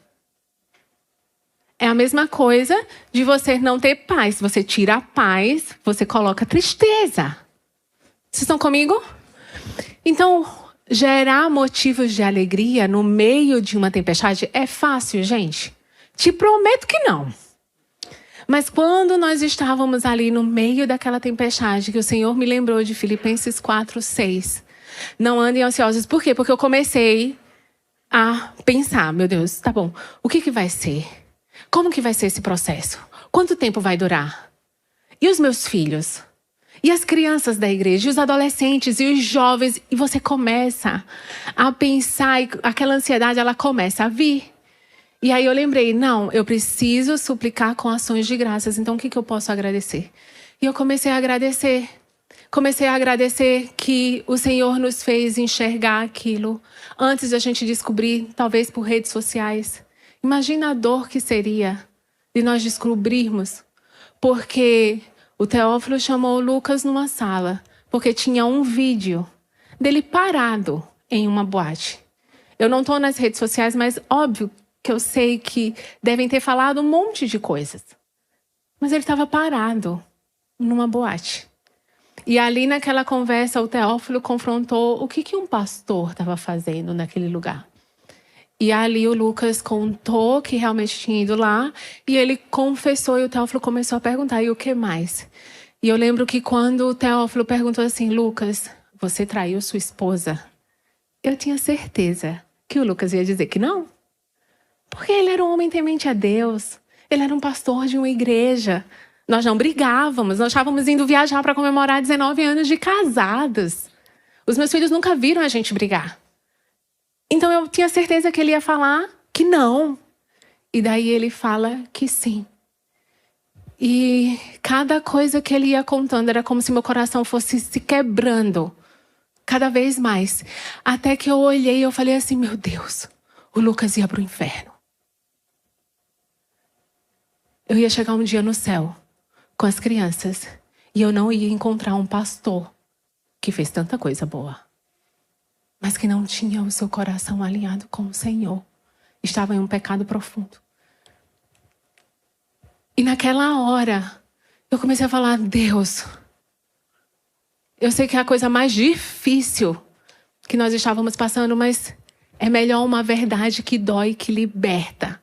É a mesma coisa de você não ter paz. Você tira a paz, você coloca tristeza. Vocês estão comigo? Então, gerar motivos de alegria no meio de uma tempestade é fácil, gente? Te prometo que não. Mas quando nós estávamos ali no meio daquela tempestade, que o Senhor me lembrou de Filipenses 4, 6. Não andem ansiosos. Por quê? Porque eu comecei a pensar, meu Deus, tá bom, o que vai ser? Como que vai ser esse processo? Quanto tempo vai durar? E os meus filhos? E as crianças da igreja? E os adolescentes? E os jovens? E você começa a pensar, e aquela ansiedade, ela começa a vir. E aí eu lembrei, não, eu preciso suplicar com ações de graças. Então o que eu posso agradecer? E eu comecei a agradecer. Comecei a agradecer que o Senhor nos fez enxergar aquilo antes de a gente descobrir, talvez por redes sociais. Imagina a dor que seria de nós descobrirmos, porque o Teófilo chamou o Lucas numa sala, porque tinha um vídeo dele parado em uma boate. Eu não estou nas redes sociais, mas óbvio que eu sei que devem ter falado um monte de coisas. Mas ele estava parado numa boate. E ali naquela conversa o Teófilo confrontou o que um pastor estava fazendo naquele lugar. E ali o Lucas contou que realmente tinha ido lá. E ele confessou e o Teófilo começou a perguntar, e o que mais? E eu lembro que quando o Teófilo perguntou assim, Lucas, você traiu sua esposa? Eu tinha certeza que o Lucas ia dizer que não. Porque ele era um homem temente a Deus. Ele era um pastor de uma igreja. Nós não brigávamos, nós estávamos indo viajar para comemorar 19 anos de casados. Os meus filhos nunca viram a gente brigar. Então eu tinha certeza que ele ia falar que não. E daí ele fala que sim. E cada coisa que ele ia contando era como se meu coração fosse se quebrando cada vez mais. Até que eu olhei e eu falei assim, meu Deus, o Lucas ia pro inferno. Eu ia chegar um dia no céu com as crianças e eu não ia encontrar um pastor que fez tanta coisa boa, mas que não tinha o seu coração alinhado com o Senhor. Estava em um pecado profundo. E naquela hora, eu comecei a falar, Deus, eu sei que é a coisa mais difícil que nós estávamos passando, mas é melhor uma verdade que dói, que liberta,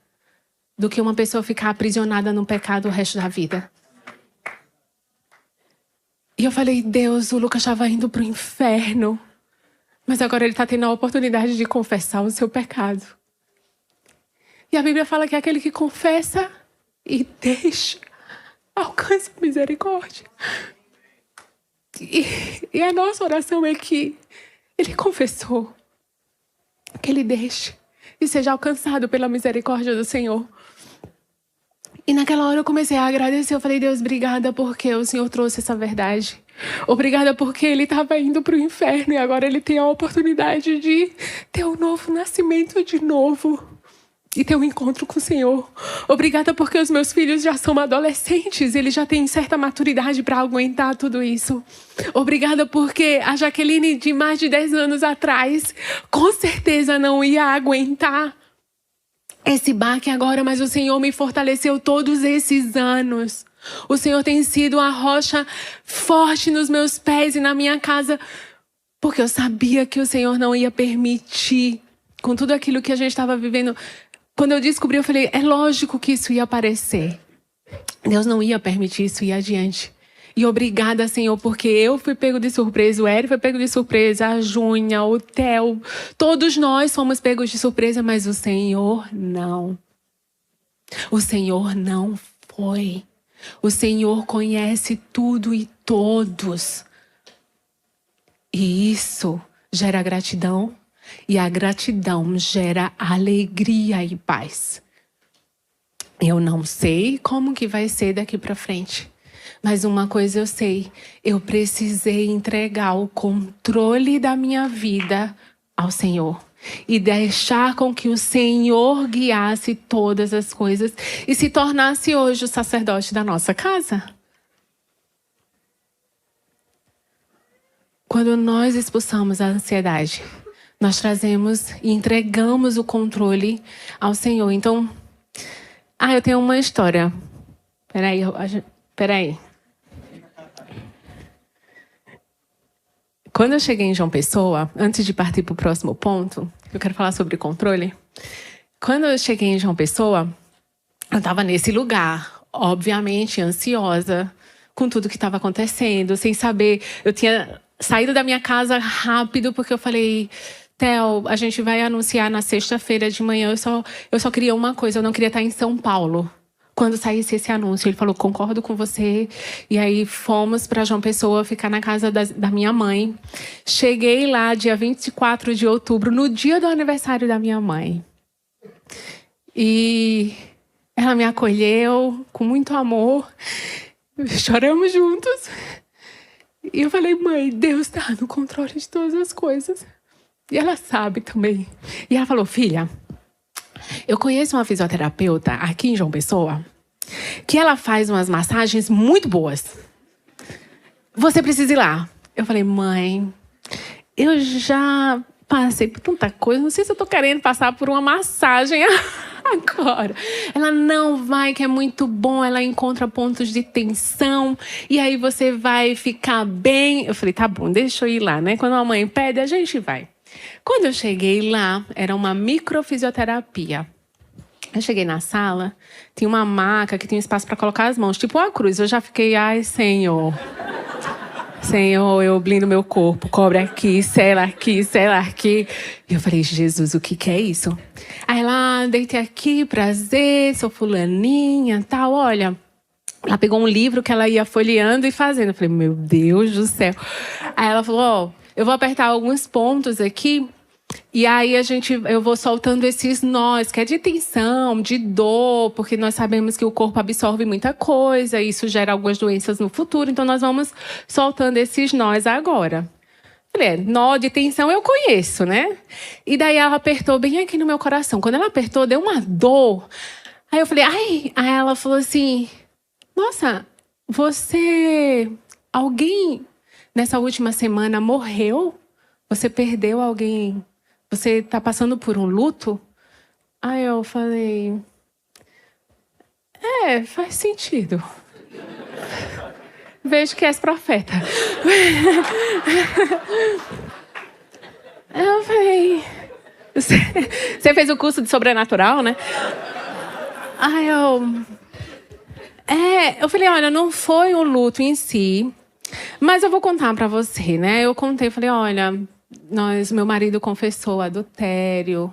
do que uma pessoa ficar aprisionada no pecado o resto da vida. E eu falei, Deus, o Lucas estava indo para o inferno, mas agora ele está tendo a oportunidade de confessar o seu pecado. E a Bíblia fala que é aquele que confessa e deixa, alcança a misericórdia. E a nossa oração é que ele confessou, que ele deixe e seja alcançado pela misericórdia do Senhor. E naquela hora eu comecei a agradecer. Eu falei, Deus, obrigada porque o Senhor trouxe essa verdade. Obrigada porque ele estava indo para o inferno e agora ele tem a oportunidade de ter um novo nascimento de novo. E ter um encontro com o Senhor. Obrigada porque os meus filhos já são adolescentes. Eles já têm certa maturidade para aguentar tudo isso. Obrigada porque a Jaqueline de mais de 10 anos atrás com certeza não ia aguentar esse baque agora, mas o Senhor me fortaleceu todos esses anos. O Senhor tem sido a rocha forte nos meus pés e na minha casa, porque eu sabia que o Senhor não ia permitir, com tudo aquilo que a gente estava vivendo. Quando eu descobri, eu falei, é lógico que isso ia aparecer. Deus não ia permitir isso ir adiante. E obrigada, Senhor, porque eu fui pego de surpresa, o Eri foi pego de surpresa, a Júnia, o Theo, todos nós fomos pegos de surpresa, mas o Senhor não. O Senhor não foi. O Senhor conhece tudo e todos. E isso gera gratidão, e a gratidão gera alegria e paz. Eu não sei como que vai ser daqui para frente. Mas uma coisa eu sei, eu precisei entregar o controle da minha vida ao Senhor. E deixar com que o Senhor guiasse todas as coisas e se tornasse hoje o sacerdote da nossa casa. Quando nós expulsamos a ansiedade, nós trazemos e entregamos o controle ao Senhor. Então, eu tenho uma história. Peraí. Quando eu cheguei em João Pessoa, antes de partir para o próximo ponto, eu quero falar sobre controle. Quando eu cheguei em João Pessoa, eu estava nesse lugar, obviamente ansiosa, com tudo que estava acontecendo, sem saber. Eu tinha saído da minha casa rápido, porque eu falei, Theo, a gente vai anunciar na sexta-feira de manhã. Eu só queria uma coisa, eu não queria estar em São Paulo quando saísse esse anúncio. Ele falou, concordo com você. E aí fomos para João Pessoa, ficar na casa da minha mãe. Cheguei lá dia 24 de outubro, no dia do aniversário da minha mãe. E ela me acolheu com muito amor. Choramos juntos. E eu falei, mãe, Deus está no controle de todas as coisas. E ela sabe também. E ela falou, filha, eu conheço uma fisioterapeuta aqui em João Pessoa que ela faz umas massagens muito boas. Você precisa ir lá. Eu falei, mãe, eu já passei por tanta coisa, não sei se eu tô querendo passar por uma massagem agora. Ela não vai, que é muito bom, ela encontra pontos de tensão e aí você vai ficar bem. Eu falei, tá bom, deixa eu ir lá, né? Quando a mãe pede, a gente vai. Quando eu cheguei lá, era uma microfisioterapia. Eu cheguei na sala, tinha uma maca que tinha espaço para colocar as mãos, tipo uma cruz. Eu já fiquei, ai, Senhor, eu blindo meu corpo, cobre aqui, sela aqui, sela aqui. E eu falei, Jesus, o que é isso? Aí ela, deitei aqui, prazer, sou fulaninha, tal, olha. Ela pegou um livro que ela ia folheando e fazendo. Eu falei, meu Deus do céu. Aí ela falou, eu vou apertar alguns pontos aqui. E aí eu vou soltando esses nós, que é de tensão, de dor, porque nós sabemos que o corpo absorve muita coisa, e isso gera algumas doenças no futuro, então nós vamos soltando esses nós agora. falei, nó de tensão eu conheço, né? E daí ela apertou bem aqui no meu coração. Quando ela apertou, deu uma dor. Aí eu falei, ai. Aí ela falou assim, nossa, alguém nessa última semana morreu? Você perdeu alguém? Você tá passando por um luto? Aí eu falei, faz sentido. Vejo que és profeta. Eu falei, você fez o curso de sobrenatural, né? Aí eu falei, olha, não foi um luto em si, mas eu vou contar pra você, né? Eu contei, falei, olha, meu marido confessou adultério,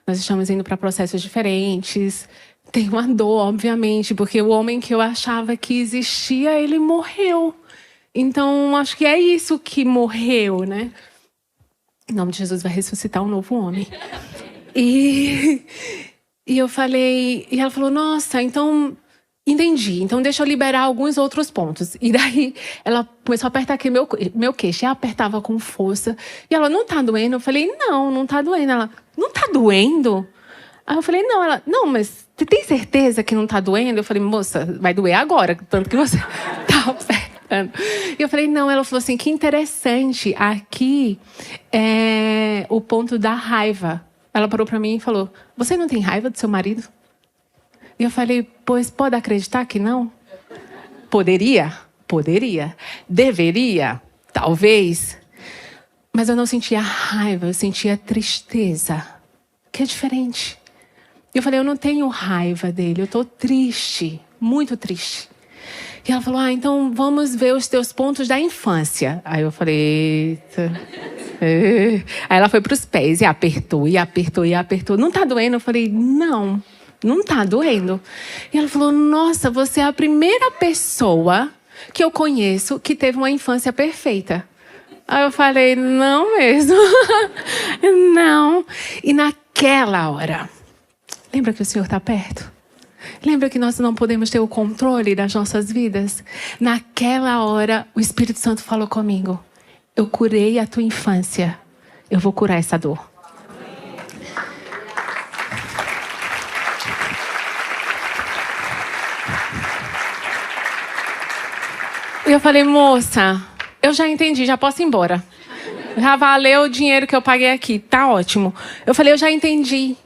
nós estamos indo para processos diferentes. Tem uma dor, obviamente, porque o homem que eu achava que existia, ele morreu. Então, acho que é isso que morreu, né? Em nome de Jesus, vai ressuscitar um novo homem. E eu falei... E ela falou, nossa, então... Entendi. Então, deixa eu liberar alguns outros pontos. E daí, ela começou a apertar aqui meu queixo. Ela apertava com força. E ela, não tá doendo? Eu falei, não tá doendo. Ela, não tá doendo? Aí eu falei, não. Ela, não, mas você tem certeza que não tá doendo? Eu falei, moça, vai doer agora, tanto que você tá apertando. E eu falei, não. Ela falou assim, que interessante. Aqui é o ponto da raiva. Ela parou pra mim e falou, você não tem raiva do seu marido? E eu falei, pois pode acreditar que não? Poderia? Deveria? Talvez. Mas eu não sentia raiva, eu sentia tristeza. Que é diferente. Eu falei, eu não tenho raiva dele, eu estou triste, muito triste. E ela falou, então vamos ver os teus pontos da infância. Aí eu falei, eita. Aí ela foi para os pés e apertou. Não tá doendo? Eu falei, não tá doendo. E ela falou, nossa, você é a primeira pessoa que eu conheço que teve uma infância perfeita. Aí eu falei, não mesmo. Não. E naquela hora, lembra que o Senhor está perto? Lembra que nós não podemos ter o controle das nossas vidas? Naquela hora, o Espírito Santo falou comigo, eu curei a tua infância, eu vou curar essa dor. E eu falei, moça, eu já entendi, já posso ir embora. Já valeu o dinheiro que eu paguei aqui, tá ótimo. Eu falei, eu já entendi.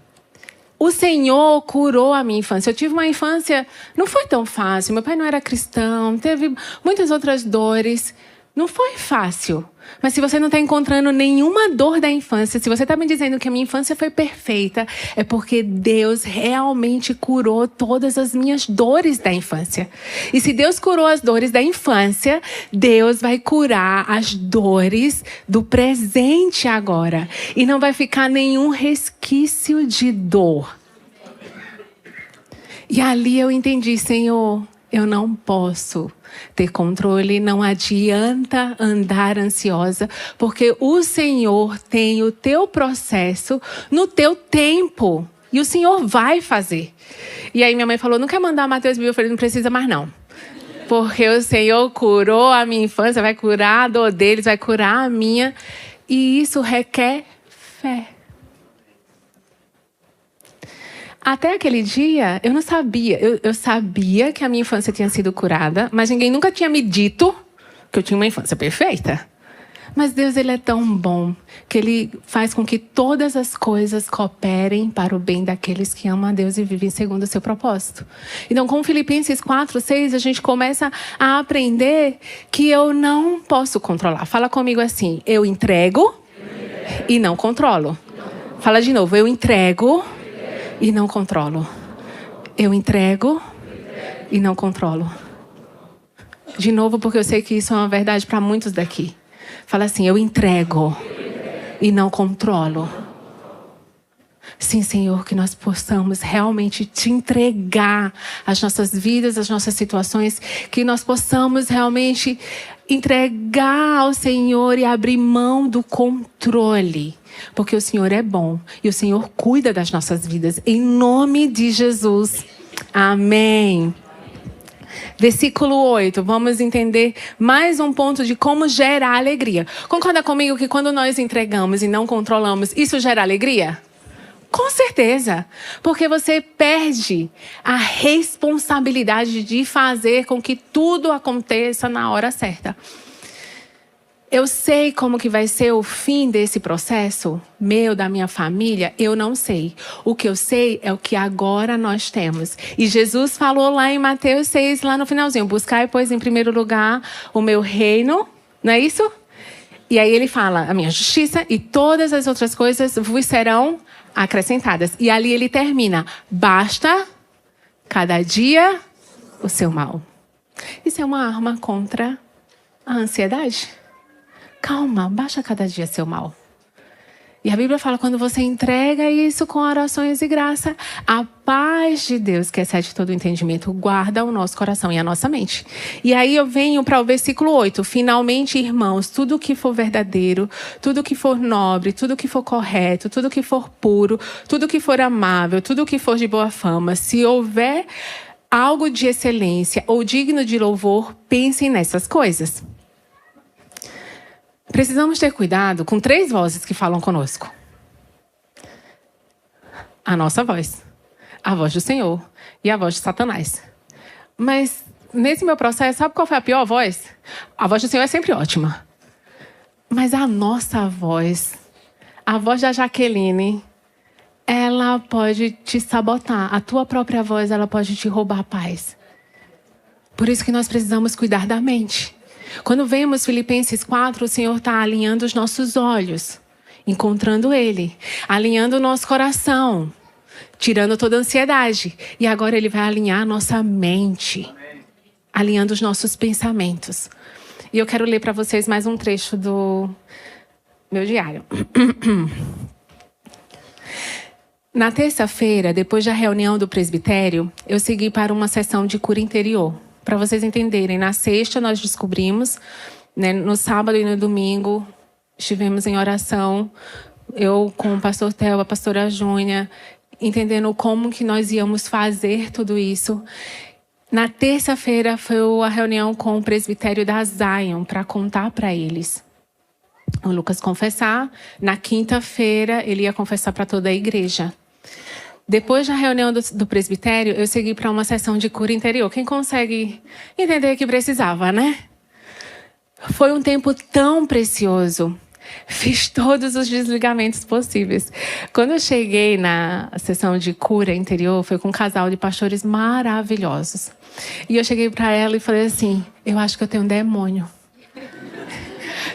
O Senhor curou a minha infância. Eu tive uma infância, não foi tão fácil. Meu pai não era cristão, teve muitas outras dores. Não foi fácil. Mas se você não está encontrando nenhuma dor da infância, se você está me dizendo que a minha infância foi perfeita, é porque Deus realmente curou todas as minhas dores da infância. E se Deus curou as dores da infância, Deus vai curar as dores do presente agora. E não vai ficar nenhum resquício de dor. E ali eu entendi, Senhor, eu não posso ter controle, não adianta andar ansiosa, porque o Senhor tem o teu processo no teu tempo. E o Senhor vai fazer. E aí minha mãe falou, não quer mandar Mateus Bill? Eu falei, não precisa mais não. Porque o Senhor curou a minha infância, vai curar a dor deles, vai curar a minha. E isso requer fé. Até aquele dia, eu não sabia. Eu sabia que a minha infância tinha sido curada, mas ninguém nunca tinha me dito que eu tinha uma infância perfeita. Mas Deus, Ele é tão bom que Ele faz com que todas as coisas cooperem para o bem daqueles que amam a Deus e vivem segundo o seu propósito. Então, com Filipenses 4:6, a gente começa a aprender que eu não posso controlar. Fala comigo assim, eu entrego e não controlo. Fala de novo, eu entrego e não controlo. Eu entrego e não controlo. De novo, porque eu sei que isso é uma verdade para muitos daqui. Fala assim, eu entrego e não controlo. Sim, Senhor, que nós possamos realmente te entregar as nossas vidas, as nossas situações, que nós possamos realmente entregar ao Senhor e abrir mão do controle. Porque o Senhor é bom e o Senhor cuida das nossas vidas. Em nome de Jesus. Amém. Versículo 8, vamos entender mais um ponto de como gerar alegria. Concorda comigo que quando nós entregamos e não controlamos, isso gera alegria? Com certeza, porque você perde a responsabilidade de fazer com que tudo aconteça na hora certa. Eu sei como que vai ser o fim desse processo, meu, da minha família, eu não sei. O que eu sei é o que agora nós temos. E Jesus falou lá em Mateus 6, lá no finalzinho, buscai, pois, em primeiro lugar, o meu reino, não é isso? E aí ele fala, a minha justiça e todas as outras coisas vos serão acrescentadas. E ali ele termina, basta cada dia o seu mal. Isso é uma arma contra a ansiedade. Calma, baixa cada dia seu mal. E a Bíblia fala, quando você entrega isso com orações e graça, a paz de Deus, que excede todo o entendimento, guarda o nosso coração e a nossa mente. E aí eu venho para o versículo 8. Finalmente, irmãos, tudo que for verdadeiro, tudo que for nobre, tudo que for correto, tudo que for puro, tudo que for amável, tudo que for de boa fama, se houver algo de excelência ou digno de louvor, pensem nessas coisas. Precisamos ter cuidado com 3 vozes que falam conosco. A nossa voz, a voz do Senhor e a voz de Satanás. Mas nesse meu processo, sabe qual foi a pior voz? A voz do Senhor é sempre ótima. Mas a nossa voz, a voz da Jaqueline, ela pode te sabotar. A tua própria voz, ela pode te roubar a paz. Por isso que nós precisamos cuidar da mente. Quando vemos Filipenses 4, o Senhor está alinhando os nossos olhos, encontrando Ele, alinhando o nosso coração, tirando toda a ansiedade. E agora Ele vai alinhar a nossa mente, alinhando os nossos pensamentos. E eu quero ler para vocês mais um trecho do meu diário. Na terça-feira, depois da reunião do presbitério, eu segui para uma sessão de cura interior. Para vocês entenderem, na sexta nós descobrimos, né, no sábado e no domingo, estivemos em oração, eu com o pastor Theo, a pastora Júnia, entendendo como que nós íamos fazer tudo isso. Na terça-feira foi a reunião com o presbitério da Zion, para contar para eles. O Lucas confessar, na quinta-feira ele ia confessar para toda a igreja. Depois da reunião do presbitério, eu segui para uma sessão de cura interior. Quem consegue entender que precisava, né? Foi um tempo tão precioso. Fiz todos os desligamentos possíveis. Quando eu cheguei na sessão de cura interior, foi com um casal de pastores maravilhosos. E eu cheguei para ela e falei assim, eu acho que eu tenho um demônio.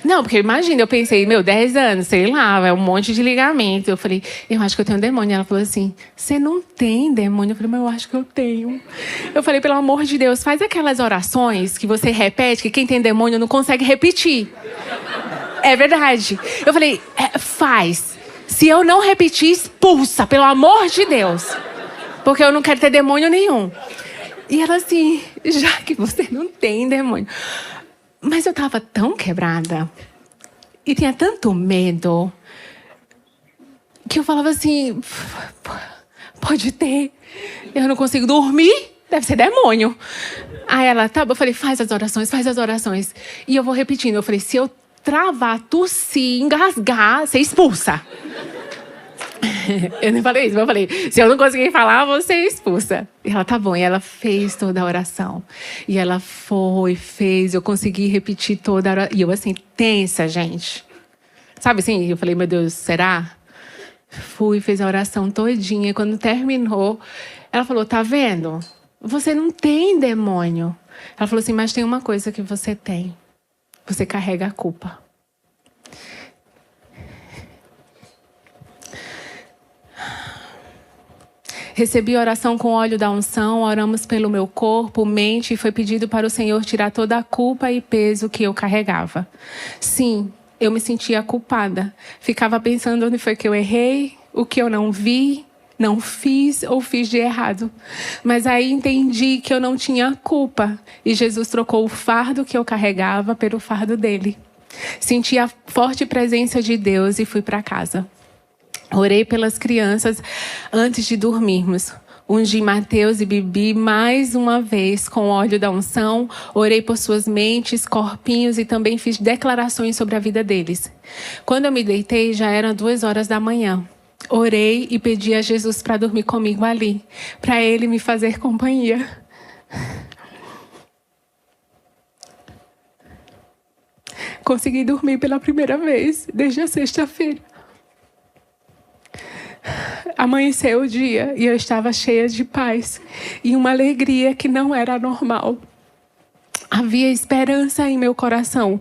Não, porque imagina, eu pensei, 10 anos, sei lá, é um monte de ligamento. Eu falei, eu acho que eu tenho um demônio. Ela falou assim, você não tem demônio? Eu falei, mas eu acho que eu tenho. Eu falei, pelo amor de Deus, faz aquelas orações que você repete, que quem tem demônio não consegue repetir. É verdade. Eu falei, faz. Se eu não repetir, expulsa, pelo amor de Deus. Porque eu não quero ter demônio nenhum. E ela assim, já que você não tem demônio... Mas eu estava tão quebrada e tinha tanto medo que eu falava assim, pode ter, eu não consigo dormir, deve ser demônio. Aí ela, tá, eu falei, faz as orações. E eu vou repetindo, eu falei, se eu travar, tossir, engasgar, você expulsa. Eu nem falei isso, mas eu falei, se eu não conseguir falar, você expulsa. E ela, tá bom. E ela fez toda a oração. E ela fez. Eu consegui repetir toda a oração. E eu assim, tensa, gente. Sabe assim? Eu falei, meu Deus, será? Fez a oração todinha. E quando terminou, ela falou, tá vendo? Você não tem demônio. Ela falou assim, mas tem uma coisa que você tem. Você carrega a culpa. Recebi oração com óleo da unção, oramos pelo meu corpo, mente, e foi pedido para o Senhor tirar toda a culpa e peso que eu carregava. Sim, eu me sentia culpada. Ficava pensando onde foi que eu errei, o que eu não vi, não fiz ou fiz de errado. Mas aí entendi que eu não tinha culpa. E Jesus trocou o fardo que eu carregava pelo fardo dele. Senti a forte presença de Deus e fui para casa. Orei pelas crianças antes de dormirmos. Ungi Mateus e Bibi mais uma vez com o óleo da unção. Orei por suas mentes, corpinhos e também fiz declarações sobre a vida deles. Quando eu me deitei, já eram 2 horas da manhã. Orei e pedi a Jesus para dormir comigo ali, para Ele me fazer companhia. Consegui dormir pela primeira vez desde a sexta-feira. Amanheceu o dia e eu estava cheia de paz e uma alegria que não era normal. Havia esperança em meu coração,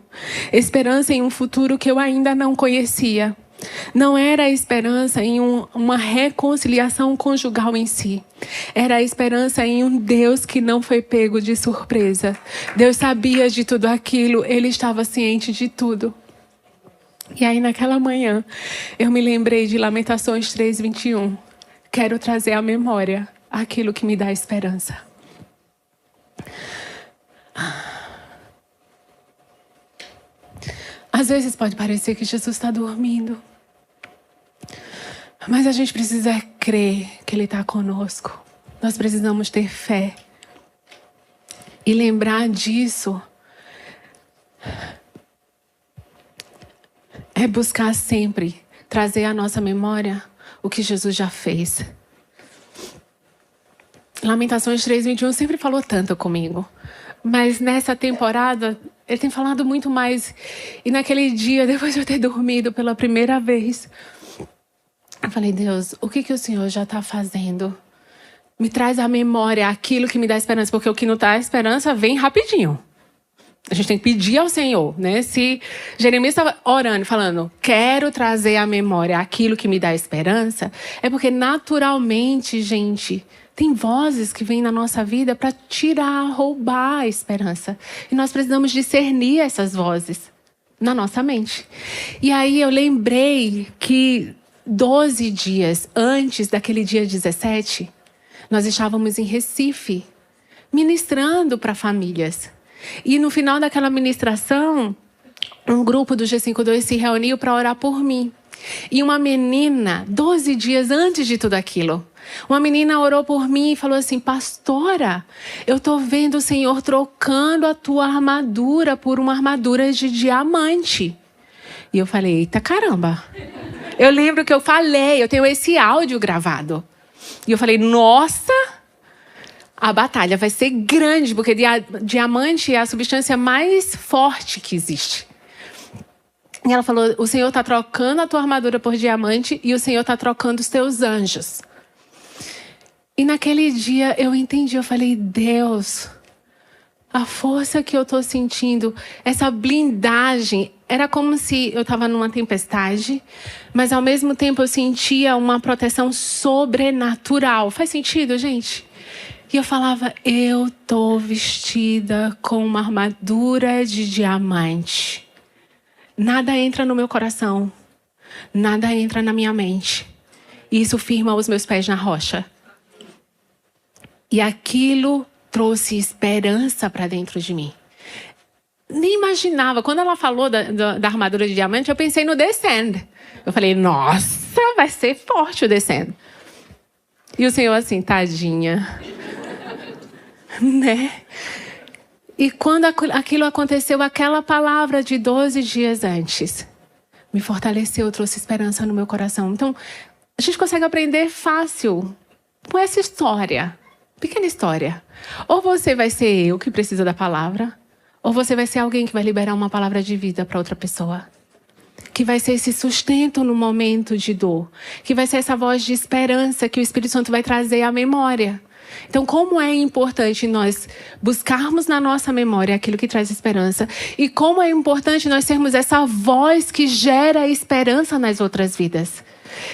esperança em um futuro que eu ainda não conhecia. Não era a esperança em uma reconciliação conjugal em si. Era a esperança em um Deus que não foi pego de surpresa. Deus sabia de tudo aquilo, Ele estava ciente de tudo. E aí naquela manhã, eu me lembrei de Lamentações 3:21. Quero trazer à memória aquilo que me dá esperança. Às vezes pode parecer que Jesus está dormindo. Mas a gente precisa crer que Ele está conosco. Nós precisamos ter fé. E lembrar disso é buscar sempre trazer à nossa memória o que Jesus já fez. Lamentações 3:21 sempre falou tanto comigo. Mas nessa temporada, Ele tem falado muito mais. E naquele dia, depois de eu ter dormido pela primeira vez, eu falei, Deus, o que o Senhor já está fazendo? Me traz à memória aquilo que me dá esperança. Porque o que não dá esperança vem rapidinho. A gente tem que pedir ao Senhor, né? Se Jeremias estava orando, falando, quero trazer à memória aquilo que me dá esperança, é porque naturalmente, gente, tem vozes que vêm na nossa vida para tirar, roubar a esperança. E nós precisamos discernir essas vozes na nossa mente. E aí eu lembrei que 12 dias antes daquele dia 17, nós estávamos em Recife, ministrando para famílias. E no final daquela ministração, um grupo do G52 se reuniu para orar por mim. E uma menina, 12 dias antes de tudo aquilo, uma menina orou por mim e falou assim, pastora, eu estou vendo o Senhor trocando a tua armadura por uma armadura de diamante. E eu falei, eita caramba. Eu lembro que eu falei, eu tenho esse áudio gravado. E eu falei, nossa, a batalha vai ser grande, porque diamante é a substância mais forte que existe. E ela falou, o Senhor está trocando a tua armadura por diamante e o Senhor está trocando os teus anjos. E naquele dia eu entendi, eu falei, Deus, a força que eu estou sentindo, essa blindagem, era como se eu estava numa tempestade, mas ao mesmo tempo eu sentia uma proteção sobrenatural. Faz sentido, gente? E eu falava, eu estou vestida com uma armadura de diamante. Nada entra no meu coração. Nada entra na minha mente. E isso firma os meus pés na rocha. E aquilo trouxe esperança para dentro de mim. Nem imaginava. Quando ela falou da armadura de diamante, eu pensei no Descend. Eu falei, nossa, vai ser forte o Descend. E o Senhor assim, tadinha. Né? E quando aquilo aconteceu, aquela palavra de 12 dias antes me fortaleceu, trouxe esperança no meu coração. Então, a gente consegue aprender fácil com essa história. Pequena história. Ou você vai ser eu que precisa da palavra, ou você vai ser alguém que vai liberar uma palavra de vida para outra pessoa. Que vai ser esse sustento no momento de dor. Que vai ser essa voz de esperança que o Espírito Santo vai trazer à memória. Então, como é importante nós buscarmos na nossa memória aquilo que traz esperança. E como é importante nós sermos essa voz que gera esperança nas outras vidas.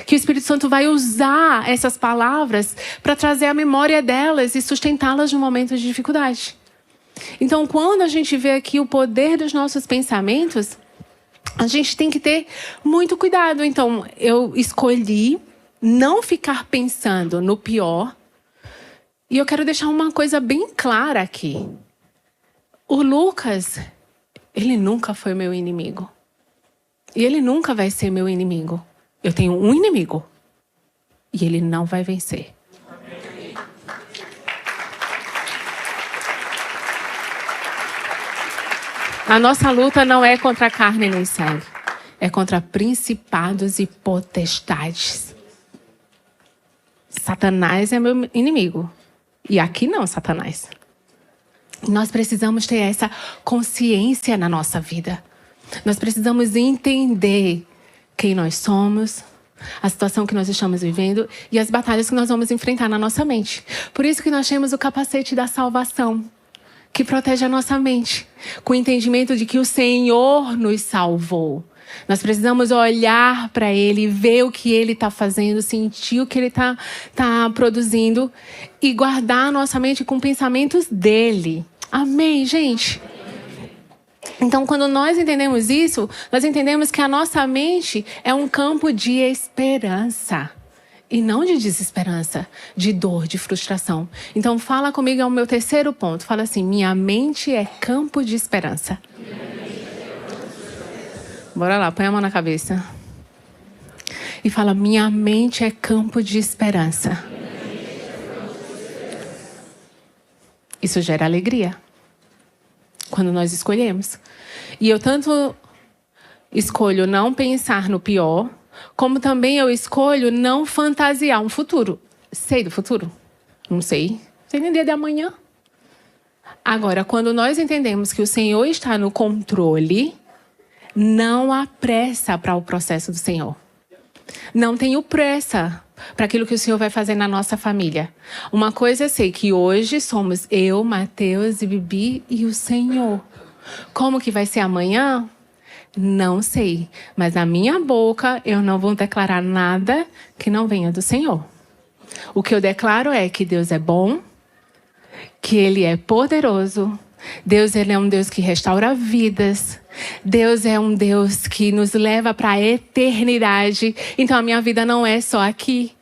Que o Espírito Santo vai usar essas palavras para trazer a memória delas e sustentá-las no momento de dificuldade. Então, quando a gente vê aqui o poder dos nossos pensamentos, a gente tem que ter muito cuidado. Então, eu escolhi não ficar pensando no pior. E eu quero deixar uma coisa bem clara aqui. O Lucas, ele nunca foi meu inimigo. E ele nunca vai ser meu inimigo. Eu tenho um inimigo. E ele não vai vencer. A nossa luta não é contra a carne nem sangue. É contra principados e potestades. Satanás é meu inimigo. E aqui não, Satanás. Nós precisamos ter essa consciência na nossa vida. Nós precisamos entender quem nós somos, a situação que nós estamos vivendo e as batalhas que nós vamos enfrentar na nossa mente. Por isso que nós temos o capacete da salvação, que protege a nossa mente, com o entendimento de que o Senhor nos salvou. Nós precisamos olhar para Ele, ver o que Ele está fazendo, sentir o que Ele está produzindo e guardar a nossa mente com pensamentos dEle. Amém, gente? Então, quando nós entendemos isso, nós entendemos que a nossa mente é um campo de esperança. E não de desesperança, de dor, de frustração. Então, fala comigo, é o meu terceiro ponto. Fala assim, minha mente é campo de esperança. Bora lá, põe a mão na cabeça. E fala, minha mente é campo de esperança. Isso gera alegria. Quando nós escolhemos. E eu tanto escolho não pensar no pior, como também eu escolho não fantasiar um futuro. Sei do futuro? Não sei. Sei nem dia de amanhã. Agora, quando nós entendemos que o Senhor está no controle, não há pressa para o processo do Senhor. Não tenho pressa para aquilo que o Senhor vai fazer na nossa família. Uma coisa eu sei, que hoje somos eu, Mateus e Bibi e o Senhor. Como que vai ser amanhã? Não sei. Mas na minha boca eu não vou declarar nada que não venha do Senhor. O que eu declaro é que Deus é bom, que Ele é poderoso. Deus, Ele é um Deus que restaura vidas. Deus é um Deus que nos leva para a eternidade. Então a minha vida não é só aqui.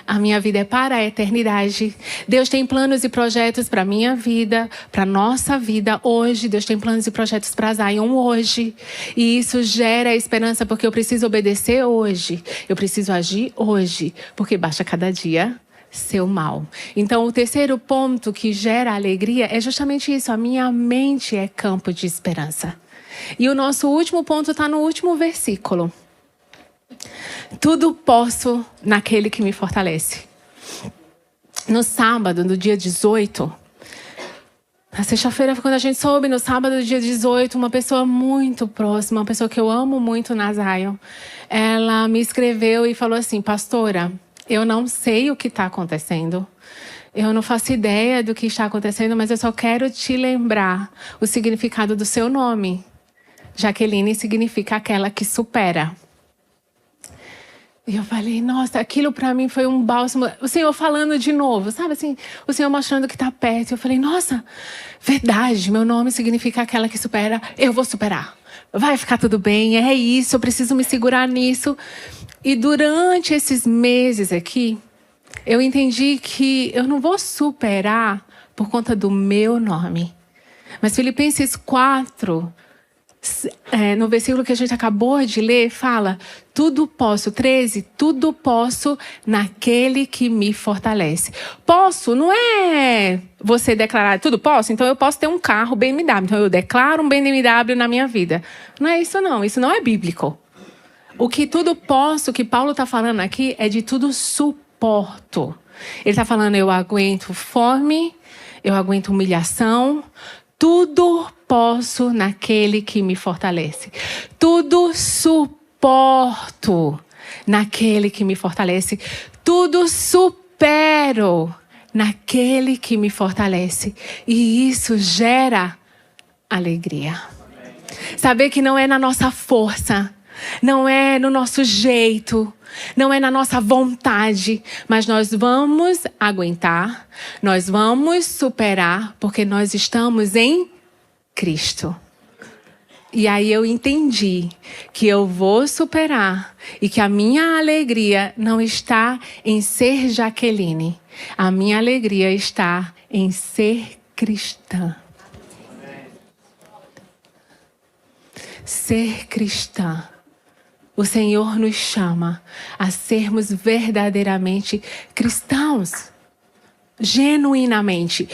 A minha vida é para a eternidade. Deus tem planos e projetos para a minha vida, para a nossa vida hoje. Deus tem planos e projetos para Zion hoje. E isso gera esperança porque eu preciso obedecer hoje. Eu preciso agir hoje, porque basta cada dia seu mal. Então, o terceiro ponto que gera alegria é justamente isso. A minha mente é campo de esperança. E o nosso último ponto está no último versículo. Tudo posso naquele que me fortalece. No sábado, no dia 18, na sexta-feira, quando a gente soube, no sábado, dia 18, uma pessoa muito próxima, uma pessoa que eu amo muito na Zion, ela me escreveu e falou assim, pastora, eu não sei o que está acontecendo. Eu não faço ideia do que está acontecendo, mas eu só quero te lembrar o significado do seu nome. Jaqueline significa aquela que supera. E eu falei, nossa, aquilo para mim foi um bálsamo. O Senhor falando de novo, sabe assim? O Senhor mostrando que está perto. Eu falei, nossa, verdade, meu nome significa aquela que supera. Eu vou superar. Vai ficar tudo bem, é isso, eu preciso me segurar nisso. E durante esses meses aqui, eu entendi que eu não vou superar por conta do meu nome. Mas Filipenses 4... no versículo que a gente acabou de ler, fala, tudo posso, 13, tudo posso naquele que me fortalece. Posso não é você declarar, tudo posso, então eu posso ter um carro BMW, então eu declaro um BMW na minha vida. Não é isso não é bíblico. O que tudo posso, que Paulo está falando aqui, é de tudo suporto. Ele está falando, eu aguento fome, eu aguento humilhação, tudo posso naquele que me fortalece. Tudo suporto naquele que me fortalece. Tudo supero naquele que me fortalece. E isso gera alegria. Saber que não é na nossa força, não é no nosso jeito, não é na nossa vontade, mas nós vamos aguentar, nós vamos superar, porque nós estamos em Cristo. E aí eu entendi que eu vou superar e que a minha alegria não está em ser Jaqueline. A minha alegria está em ser cristã. Ser cristã. O Senhor nos chama a sermos verdadeiramente cristãos. Genuinamente.